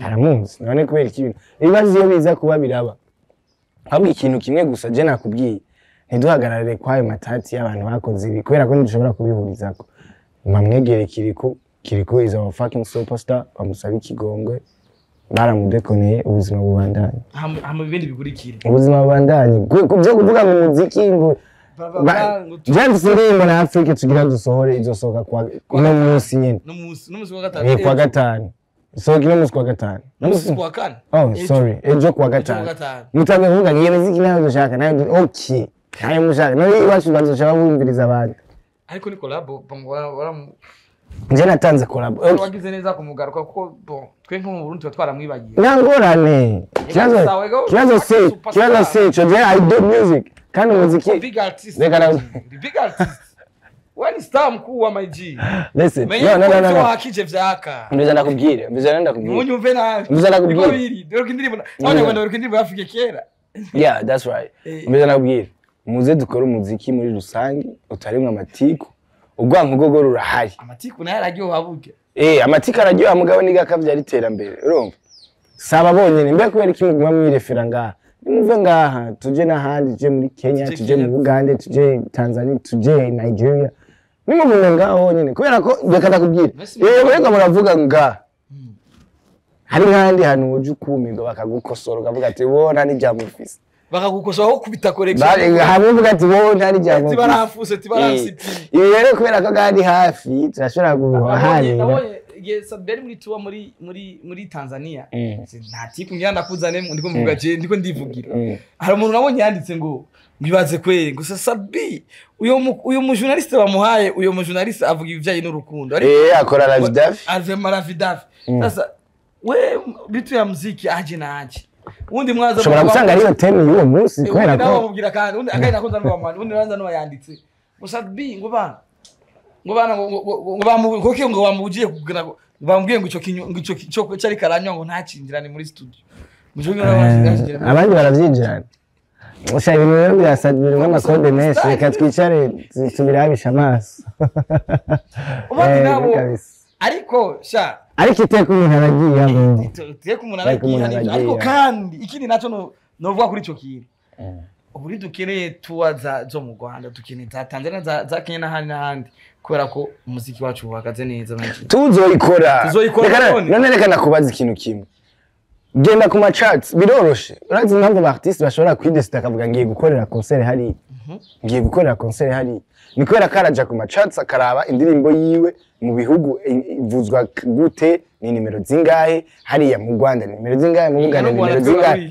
aramuzi none kubera iki bintu ibibazo iyo biza kuba biraba ahubwo ikintu kimwe gusa je nakubwiye ntiduhagararire kwayo matati y'abantu bakoze ibi kubera ko ntidushobora kubihurizako mwamwegere kiriko is our fucking superstar bamusaba ikigongwe baramudekoneye ubuzima bubandanye hama ibindi bigurikire ubuzima bubandanye byo kuvuga mu muziki ngo James Rimbo na Africa tugira dusohore izosoka kwa no munsi nyene no munsi wa gatanu kwa gatanu so kino munsi kwa gatanu no munsi kwa kane sorry ejo kwa gatanu mutange kuvuga ngiye muziki nayo dushaka nayo okay nayo mushaka nayo iwacu bazoshaka bumviriza abantu ariko ni collab bamwara nje natanze collab wagize neza kumugaruka kuko twe nko mu Burundi twaramwibagiye nangorane kibazo se cyo je I do music kandi muziki big artist big artist when star mkuu wa my G listen no hakije vyaka mbiza ndakubwire munyumve nawe mbiza ndakubwire dore kindirimbo abanyarwanda dore kindirimbo bafike kera yeah that's right mbiza ndakubwire muze dukora umuziki muri rusangi utarimwe amatiku ubwanko gogo rurahari amatiku nayo araryoha burya amatiku araryoha mugabo niga kavyari terambere urumva saba bonyene mbe kubera iki muguma mwirefera ngaha nimuve ngaha tuje n'ahandi tuje muri Kenya tuje mu Uganda tuje Tanzania tuje Nigeria nimuve ngaho nyene kubera ko reka ndakubwira wega muravuga ngaha hari nkandi hantu uje ukumirwa bakagukosora ukavuga ati wona ni jamufisi bakagukosora aho kubita correction hamwe uvuga ati wona ni jamufisi tibarafuse tibarasipi ibi rero kubera ko gandi hafi turashobora guhanira Saberi muri tuwa muri Tanzania nta tipu ngenda kuzane ndiko mvuga je ndiko ndivugira hari umuntu nabonye yanditse ngo bibaze kwere ngo Sabi uyo mu journaliste bamuhaye uyo mu journaliste avuga ibyaye n'urukundo akora Ravidafi azema Ravidafi sasa we bitu ya muziki aje na aje undi mwaza shobora gusanga ariyo teme y'uwo munsi kwera ko bamubwira kandi undi akaina nakunza n'abamani undi ranza no yanditse ngo Sabi ngo bana ngo bamugiye kugira ngo bambwiye ngo ico cyari karanywa ngo ntacinjirane muri studio abandi baravyinjirana usha ibintu rero birasadira nk'amakode menshi reka twicare tubirabisha amaso ubandi nabo ariko sha ariko iteka umuntu aragiye iteka umuntu aragiye ariko kandi ikindi naco novuga kuri ico kintu uburi dukeneye tuwa zo mu Rwanda dukeneye za Tanzania za Kenya n'ahandi kubera ko umuziki wacu uhagaze neza tuzoikora none reka nakubaza ikintu kimwe genda ku charts biroroshe urazi impamvu abartiste bashobora kwidesita akavuga ngiye gukorera concert hari ni kubera karaja ku charts akaraba indirimbo yiwe mu bihugu ivuzwa gute ni nimero zingahe hariya mu Rwanda ni nimero zingahe mu Uganda ni nimero zingahe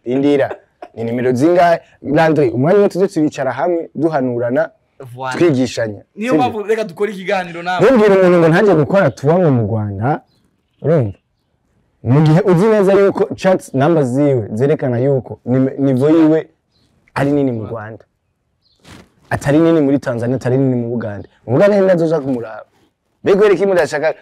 rindira ni nimero zingahe Landry umwanya wo tuze tubicara hamwe duhanurana twigishanya niyo mpamvu reka dukora ikiganiro nawe ntubwire umuntu ngo ntaje gukora tuwamwe mu Rwanda urumva mu gihe uzi neza yuko chat number ziwe zerekana yuko nivo yiwe ari nini mu Rwanda atari nini muri Tanzania atari nini mu Uganda ntazoza kumuraba begwere kimudashaka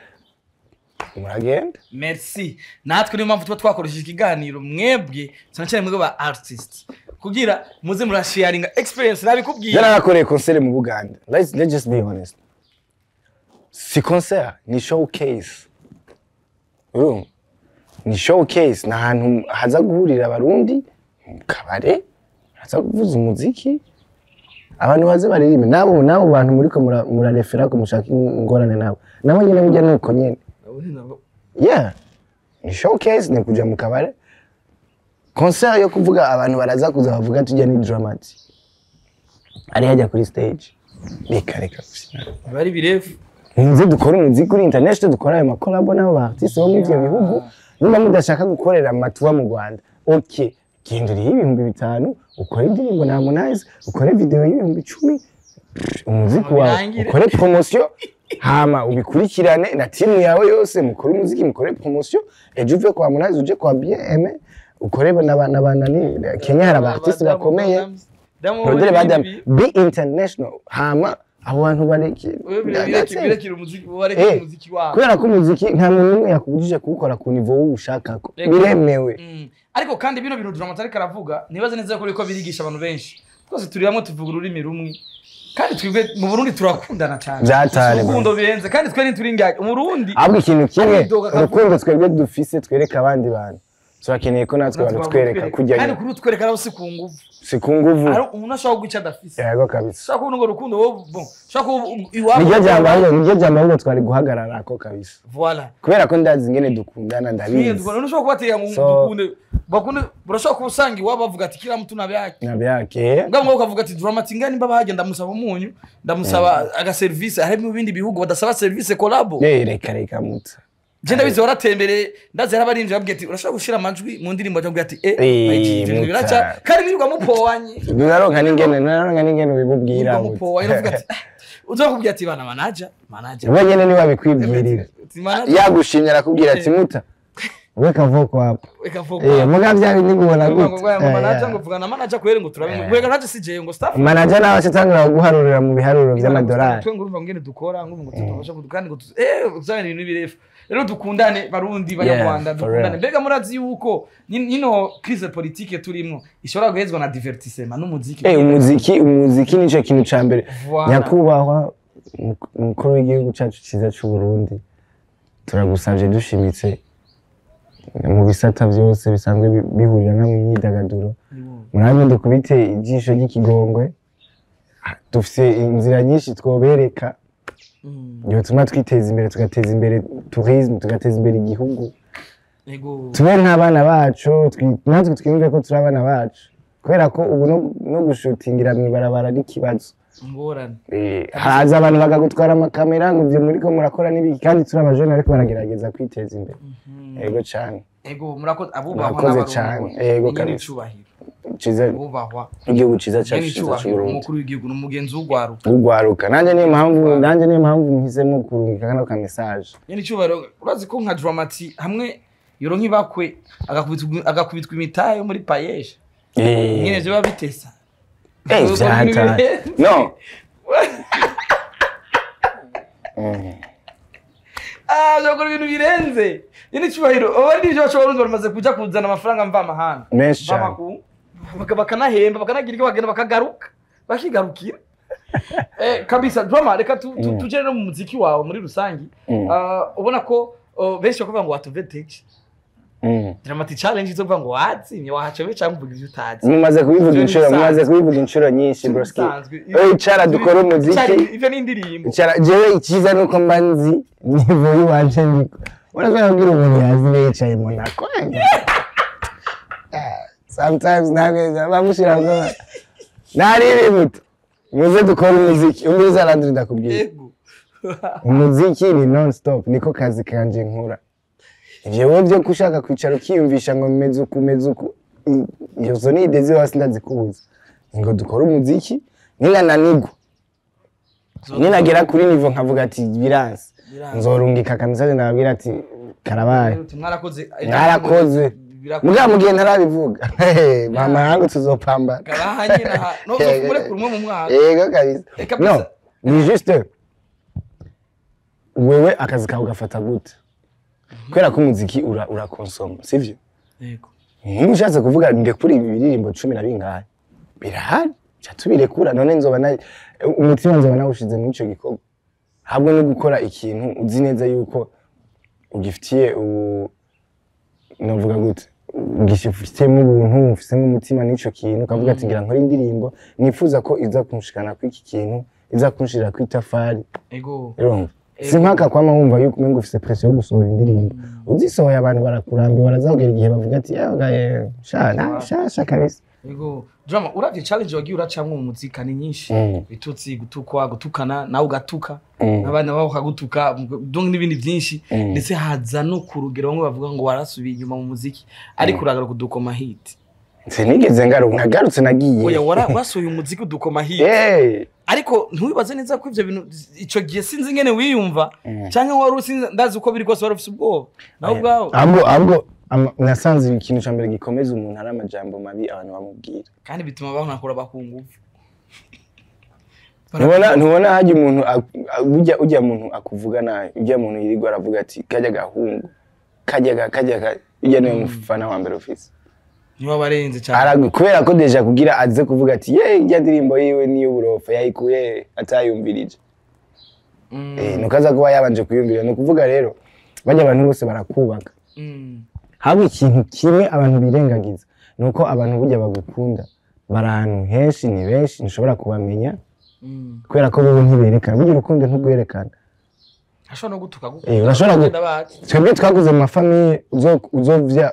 muragenda merci natwe niyo mpamvu tuba twakoresheje ikiganiro mwebwe cyane mwebwe ba artist kugira muze murasharinga experience nabikubwiye narakoreye concert mu Uganda let's just be honest si concert ni showcase ni showcase na hantu haza guhurira abarundi kabare haza kuvuza umuziki abantu baze baririmbe nabo bantu muriko murarefera ko mushaka ingorane nabo nyine mujya nuko nyene yeah ni showcase ni kuja mu kabare concert yo kuvuga abantu baraza kuza bavuga tujya ni dramati ari hajya kuri stage reka bari birefu nzi dukora umuziki kuri international dukora ayo makolabo n'abo ba artiste bo mu bihugu niba mudashaka gukorera amatuwa mu Rwanda okay kinduriye ibihumbi 5 ukora indirimbo na Harmonize ukora video y'ibihumbi 10 umuziki wawe ukore promotion hama ubikurikirane na timu yawe yose mukora umuziki mukore promotion ejo uve kwa Harmonize uje kwa BM ukore n'abana ni Kenya hari artiste bakomeye be international hama abo bantu bareke birekira umuziki bareke umuziki wabo kubera ko umuziki nta muntu yakubujije kuwukora ku niveau w'ushakako biremewe ariko kandi bino bintu Drama ariko aravuga nibaze neza ko birigisha abantu benshi twese turi hamwe tuvuga ururimi rumwe kandi twebwe mu Burundi turakundana cyane urukundo birenze kandi twe ntituri ngaki mu Burundi ahubwo ikintu kimwe urukundo twebwe dufise twereka abandi bantu turakeneye ko natwe abantu twereka kujya kandi kuri utwereka naho si ku nguvu ari umuntu ashaka guca dafise yego kabisa shaka ngo rukundo wo shaka iwabo nijye jambo twari guhagarara ko kabisa voilà kubera ko ndazi ngene dukundana ndabizi none ushaka kubatega ngo dukunde bakunde burashaka kubusanga iwabo bavuga ati kila mtu nabe yake ngabo ukavuga ati Drama ngani mbaba hagenda musaba umunyu ndamusaba aga service hari mu bindi bihugu badasaba service collabo reka muta Jenda bizi waratembere ndaze yarabarinje yabwiye ati urashaka gushira amajwi mu ndirimbo cyangwa ati ibintu biraca kandi mwirirwa mupowanye biraronka n'ingene wibubwira mupowanye uvuga ati uzakubwira ati bana manager wenyene ni wabikwibwirira yagushimye arakubwira ati muta weka voko hapo mugavya ningubona gute manager ngo vuga na manager kwere ngo turabe wega naje sije ngo staff manager nawe cyatangura guharurira mu biharuro by'amadolari twe ngurumva ngene dukora ngo tubasha kudukandi ngo uzabene ibintu birefu rero dukundane barundi banyarwanda dukundane mbega murazi yuko nino crise politique turimo ishobora guhezwa na divertissement n'umuziki umuziki nico kintu ca mbere nyakubahwa mukuru w'igihugu cyacu ciza cy'u Burundi turagusavye dushimitse mu bisata byose bisanzwe bihurira na mu myidagaduro murabe dukubite ijisho ry'ikigongwe dufise inzira nyinshi twobereka yo tuma twiteza imbere tugateza imbere tourisme tugateza imbere igihugu tube nk'abana bacu natwe twimve ko turi abana bacu kubera ko ubu no gushutingira mw'ibarabara n'ikibazo haza abantu bakagutwara amakamera ngo ivyo muriko murakora n'ibiki kandi turi abajene ariko baragerageza kwiteza imbere yego cyane murakoze abubahwa cyane yego kandi ciza igihugu ciza cyacu umukuru w'igihugu n'umugenzi w'ugwaruka nanje niyo mpamvu mpisemo kurungika kano ka message nyene cyubaro urazi ko nka Dramati hamwe yoro nkibakwe agakubitwa imitayo muri payeje nyene je babitesa no jogora ibintu birenze nyene cyubahiro abandi byo bashobora bamaze kuja kuzana amafaranga mva mahanga bakanahemba bakanagira icyo bagenda bakagaruka bakigarukira kabisa Drama reka tujere no mu muziki wawe muri rusangi ubona ko benshi bakuvuga ngo watuveteje Dramati challenge zo kuvuga ngo watsimye wahacewe cyangwa uvuga ivyo utazi mumaze kubivuga inshuro nyinshi broski icara dukora umuziki ivyo ni indirimbo icara jewe ikiza nuko mbanzi nivo yiwanje ndiko urashaka kugira umuntu yazi yicaye mu nako sometimes ntabwo bamushira ngo nari bimuto muze dukora umuziki umwiza arandi ndakubwira umuziki ni non stop niko kazi kanje nkura ivyo byo kushaka kwicara ukiyumvisha ngo meze uku iyo ni idezi wasi ndazikubuza ngo dukora umuziki ninananigwa ninagera kuri nivo nkavuga ati biranse nzorungika kamisaje ndababwira ati karabaye mwarakoze muga mugihe ntarabivuga mama yangu tuzopamba karahanye na no kumure kurumwe mu mwaka yego kabisa no ni juste wewe akazi kawe gafata gute kwera ko umuziki urakonsoma sivyo yego ntushatse kuvuga ndekuri ibiririmbo 10 na bingahe birahari cyatubirekura none nzoba umutima nzoba nawushize mu ico gikorwa habwo no gukora ikintu uzi neza yuko ugifitiye novuga gute ugifitemo ubuntu ufisemo umutima n'ico kintu ukavuga ati ngira nkora indirimbo nifuza ko iza kunshikana kw'iki kintu iza kunshira kw'itafari yego simpaka kwama wumva yuko umengo ufise pressure yo gusohora indirimbo uzisohoye abantu barakurambe barazabwira igihe bavuga ati yaga sha kabisa yego Drama uravye challenge wagiye uracamwe mu muzika ni nyinshi bitutsi gutukana nawe ugatuka abana babo kagutuka donc n'ibindi byinshi ndetse haza no kurugero bamwe bavuga ngo warasubiye inyuma mu muziki ariko uragaruka kudukoma hit sinigeze ngagarutse nagiye oya wasuye umuziki udukoma hit ariko ntubibaze neza ko ivyo bintu ico gihe sinzi ngene wiyumva canke wari usinzi ndazi uko biri kose wari ufise ubwoba naho bwawe ahubwo nasanze ikintu cya mbere gikomeza umuntu ari amajambo mabi abantu bamubwira kandi bituma banakora bakunguvu ntubona haje umuntu ujya muntu akuvuga nayo ujya muntu yirirwa aravuga ati kajya gahungu kajya ujya niwe mufana wa mbere ufise niba barenze cyane kubera ko deja kugira aze kuvuga ati ijya ndirimbo yiwe niyo burofa yayikuye atayumvirije nukaza kuba yabanje kuyumvira no kuvuga rero bajya abantu bose barakubaka haba ikintu kimwe abantu birengagiza nuko abantu burya bagukunda barantu henshi ni benshi nshobora kubamenya kubera ko bo ntiberekana burya urukundo ntugwerekana ashobora no gutuka urashobora twebwe twaguze mu mafamiye uzovya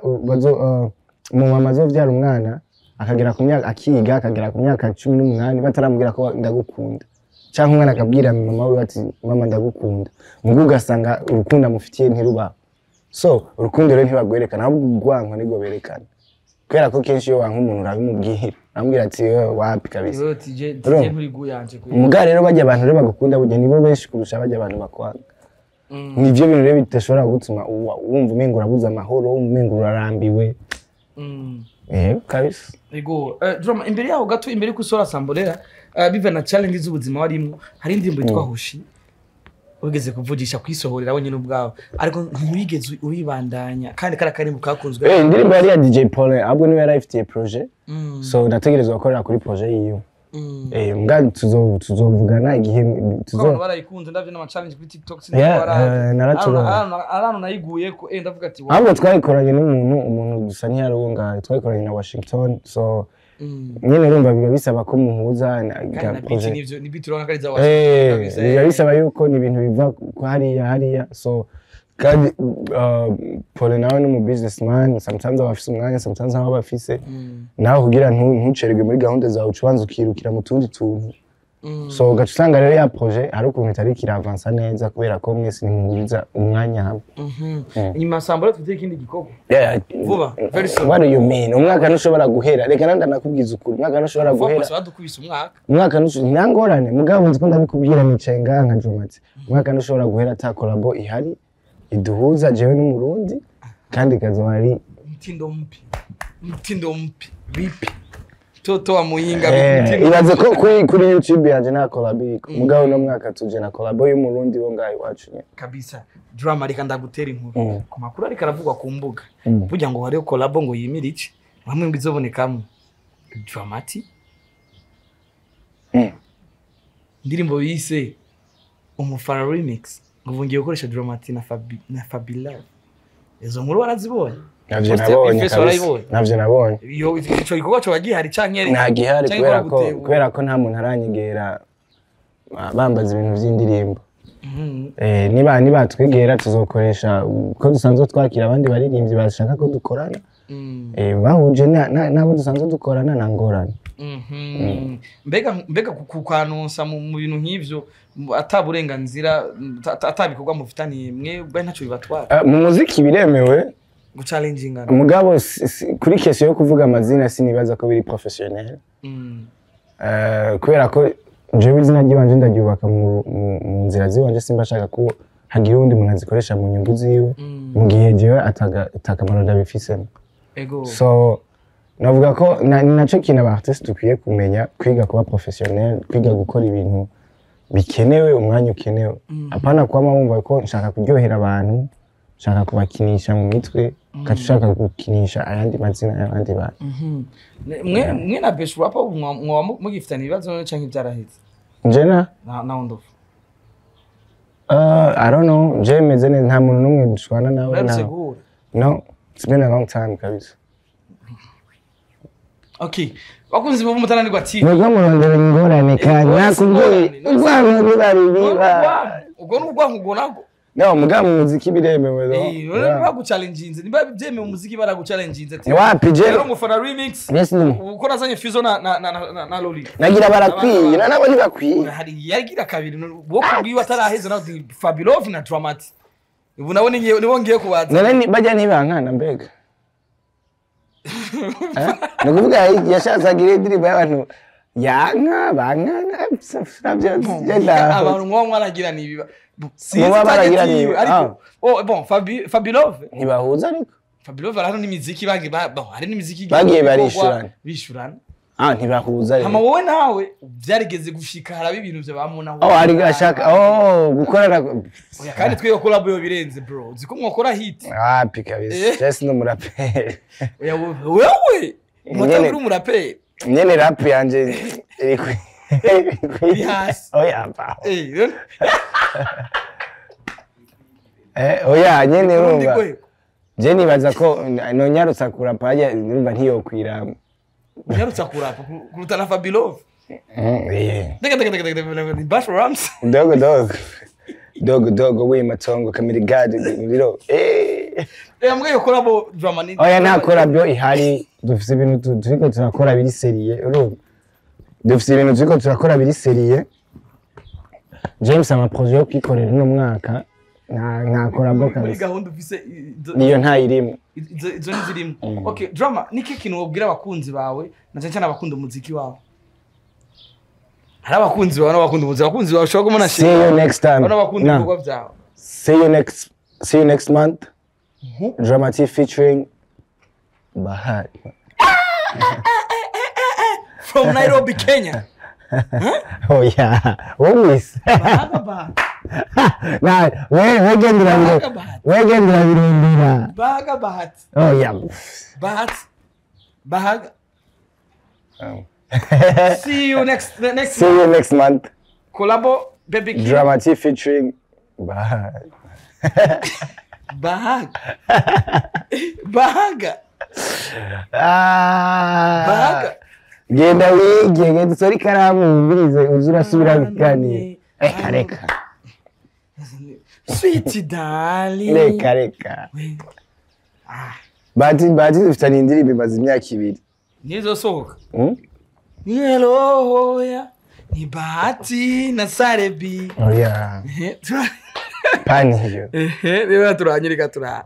mu mama azovyara umwana akagera ku myaka akiga akagera ku myaka 18 bataramubwira ko ndagukunda cyangwa umwana akabwira mama we ati mama ndagukunda mugu ugasanga urukundo amufitiye ntiruba so urukundo rero ntibagwerekana ahubwo urwanko nigo berekana kubera ko kenshi iyo wanka umuntu urabimubwira amubwira ati wapi kabisa yo tije nturi guyanje muga rero bajya abantu rero bagukunda burya nibo benshi kurusha bajya abantu bakwanga nivyo bintu rero bitashobora gutuma wumva umengo urabuza amahoro wumva umengo urarambiwe kabisa ego drama imbere yaho gato imbere kusora sambolera biva na challenge z'ubuzima warimo hari indirimbo yitwa Hoshi ugeze kuvugisha kwisohorera wenyine ubwawe ariko ntiwigeze uribandanya kandi karakarimbo kakunzwe indirimbo yari ya DJ Paul ahubwo niwe yari afitiye projet so ndategerezwa gukorera kuri projet yiyo mbwa tuzovugana igihe tuzo barayikunze ndavye na challenge kuri TikTok arano nayiguye ko ndavuga ati ahubwo twayikoranye n'umuntu gusa ntiyaronga twayikoranye na Washington so nyine urumva biba bisaba ko muhuza nivyo ni bituronka kari za Washington biba bisaba yuko ni ibintu biva hariya so kandi Paul nawe ni mu businessman sometimes abafise umwanya sometimes aba bafise nawe kugira ntucererwe muri gahunda zawe ucubanza ukirukira mu tundi tuntu so gacusanga rero ya projet hari ukuntu itari kiravansa neza kubera ko mwese nimuhuza umwanya hamwe nyuma sambora tuteye ikindi gikorwa vuba very soon what do you mean umwaka ntushobora guhera reka nanda nakubwiza ukuri umwaka ntushobora guhera badukubise umwaka ntangorane mugabo nzi ko ndabikubwira nicaye ngaha Jomati umwaka ntushobora guhera ata collabo ihari iduhuza jewe n'umurundi kandi kazoba ari mtindo mpi vipi toto wa muhinga ibaze ko kuri YouTube yanje na collabo mugabo no mwaka tuje na collabo y'umurundi wo ngayi wacu kabisa drama reka ndagutera inkuru ku makuru ari karavugwa ku mbuga burya ngo hariyo collabo ngo yimirice bamwe ngizobonekamo Dramati ndirimbo bise umufara remix nguvungiye gukoresha Dramati na Fabila izo nkuru warazibonye navyo nabonye iyo ico gikorwa cyo bagihari canke nta gihari kubera ko nta muntu aranyegera bambaza ibintu vy'indirimbo niba twegera tuzokoresha ko dusanzwe twakira abandi baririmbyi bashaka ko dukorana bahuje nabo dusanzwe dukorana na ngorane mbega kukwanonsa mu bintu nk'ivyo ataburenganzira atabikorwa mufitaniye mwe bwa ntaco bibatwara mu muziki biremewe guchallengingana mugabo kuri kesho yo kuvuga amazina sinibaza ko biri professionnel kubera ko jewe izina ry'ibanje ndagyubaka mu nzira ziwanje simba shaka ko hagira undi muntu azikoresha mu nyungu ziwe mu gihe jewe atakamaro ndabifisemo so navuga ko naco kintu aba artiste dukwiye kumenya kwiga kuba professionnel kwiga gukora ibintu bikenewe umwanya ukenewe apana kuba wumva ko nshaka kuryohera abantu nshaka kubakinisha mu mitwe ushaka gukinisha ayandi mazina y'abandi bantu mwe na best rapper mugifitana ibibazo canke byaraheze njena na ondof I don't know je meze neza nta muntu numwe dushwana nawe no it's been a long time kabisa okay bakunzi bo mutananirwa ati mwebwe murondera ingorane kandi nakubwiye urwanko ruraribiba ubwo n'urwanko ubwo nabwo no muga mu muziki biremewe rero baguchallenginze niba byemeye umuziki baraguchallenginze ati wapi je rero ngufana remix uko nazanye Fizo na Loli nagira barakwiye nabo ntibakwiye hari yagira kabiri bo kubwiwe ataraheze na Fabilov na Dramati ubu nabo nibo ngiye kubaza none bajya nibankana mbega nukuvuga yashazagira indirimbo y'abantu yanka bankana nabyo abantu mwo aragira nibiba muba baragira nibi ariko bon Fabilov ntibahuza ariko Fabilov arano n'imiziki hari n'imiziki bagiye barishurana ntibahuza rero. Hama wowe nawe byarigeze gushika haraba ibintu byo bamuna. Ari gashaka gukorana. Oya kandi twiyo collab yo birenze bro. Uziko mwakora hit. Pika bisa. Just no muraperi. Oya wewe. Mutabura umuraperi. Nyene rap yanje iri hasi. Oya ba. Oya nyene urumva. Je nibaza ko no nyarutsa kurapa ajya urumva ntiyo kwirama. Nyarutsa kurapa kurutana Fabilov. Dega Bash Rams. Dogo we matongo kamirigade biro. Mbwe collab drama ni. Oya nta collab ihari dufise ibintu turiko turakora biri seriye urumva. Dufise ibintu turiko turakora biri seriye. James ama projet yo kwikorera no mwaka nta collab kabisa. Gahunda ufise niyo nta irimo. Izo nizirimo. Okay, drama niki kintu wobwira abakunzi bawe na cyane abakunda umuziki wawe. Hari abakunzi bawe n'abakunda umuziki, abakunzi bawe ushobora kumona see you next time. N'abakunda ibikorwa byawe. See you next month. Drama T featuring Bahad. From Nairobi, Kenya. Oh yeah. What is? Bahad. Nah, we're getting Bahad. Oh yeah. Bahad. See you next month. Collabo Baby Killa. Drama T featuring Bahad. Bahag. Genda wige sorry karamu mbirize uzura subira bikani. Reka. Sweet darling. Reka. Bati zifitanye indirimbo imaze imyaka 2. Nizo sohoka. Hello ya. Ni Bahati na Sarebi. Oh yeah. Pani hiyo. Reba turanyirika tura.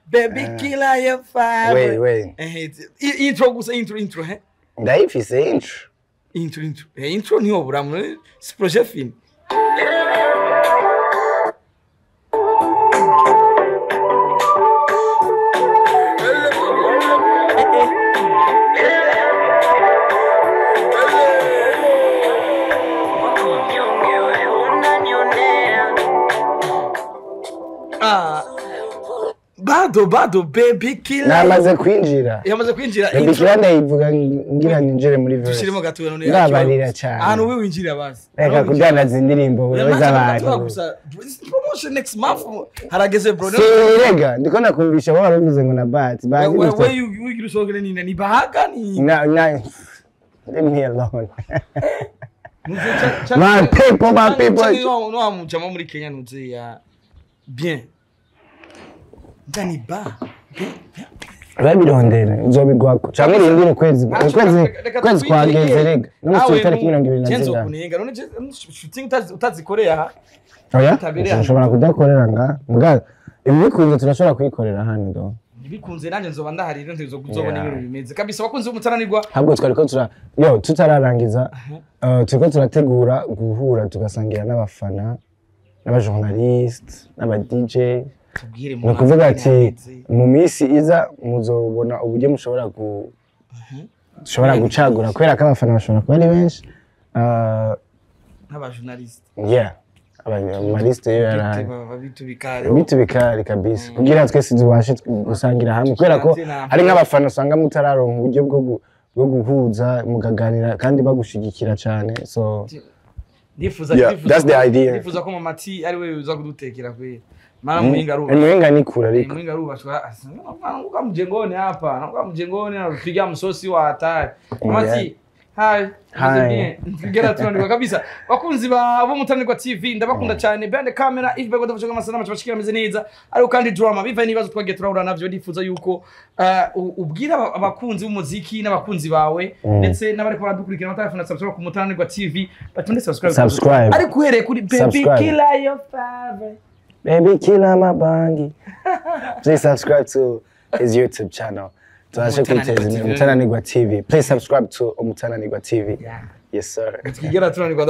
Baby Killa your fire. Wait. Intro. Ndaifise intro. Intro niyo buramu projet film. Bado Baby Killa. Namaze kwinjira. Yamaze kwinjira. Baby Killa ndayivuga ngira ninjire muri verse. Dushirimo gato none. Ndabarira cyane. Hano we winjira basi. Reka kudanaza indirimbo weza abantu. Promotion next month harageze bro. Rega ndiko nakumvisha waravuze ngo na Bahati. Where you sogele ni Bahaga ni. Leave me alone. My people. No amuchama muri Kenya nuze ya bien. Dani ba. Babirondera uzobigwako. Cyangwa irindire kwezi kwageze rega. N'umunsi tariki 20 Jenzo kunenga none shooting utazikoreya. Oya. Ushobora kudakorera nga. Muga ibikunze turashobora kuyikorera hano ndo. Ibikunze nanje nzoba ndahari rero ntezo kuzobona ibintu bimeze. Kabisa bakunze umutananirwa. Ahubwo twariko tutararangiza turiko turategura guhura tugasangira n'abafana n'abajournaliste n'aba DJ. Ni kuvuga ati mu minsi iza muzobona uburyo mushobora gucagura kubera ko abafana bashobora kuba ari benshi n'abajournaliste. Yeah. Abajournaliste bitubikari kabisa kugira twese tubashe gusangira hamwe kubera ko ari nk'abafana usanga mutararonka uburyo bwo guhuza mugaganira kandi bagushigikira cyane so that's the idea. Ndifuza ko Mamati ari we uza kudutekera kwe. Mara muhinga nikura ariko. Muhinga rubashwa. Nakuga mjengoni hapa. Nakuga mjengoni na kupiga msosi wa hatari. Mamati. Hi. Ngera tunanirwa kabisa. Bakunzi ba Mutananirwa TV ndabakunda cyane. Behind the camera if bego dafasha amasana macabashikira meze neza. Ariko kandi drama biva nibazo twagiye turahura navyo ndifuza yuko ubwira abakunzi b'umuziki n'abakunzi bawe ndetse n'abari ko baradukurikira batafuna subscribe ku Mutananirwa TV batunde subscribe. Ari kuhere kuri Baby Killa your favorite. Baby Killa my bangi. Please subscribe to his YouTube channel. Tubashe kwiteza imbere Umutananirwa TV. Please subscribe to Umutananirwa TV. Yeah. Yes sir. Tukigera tunanirwa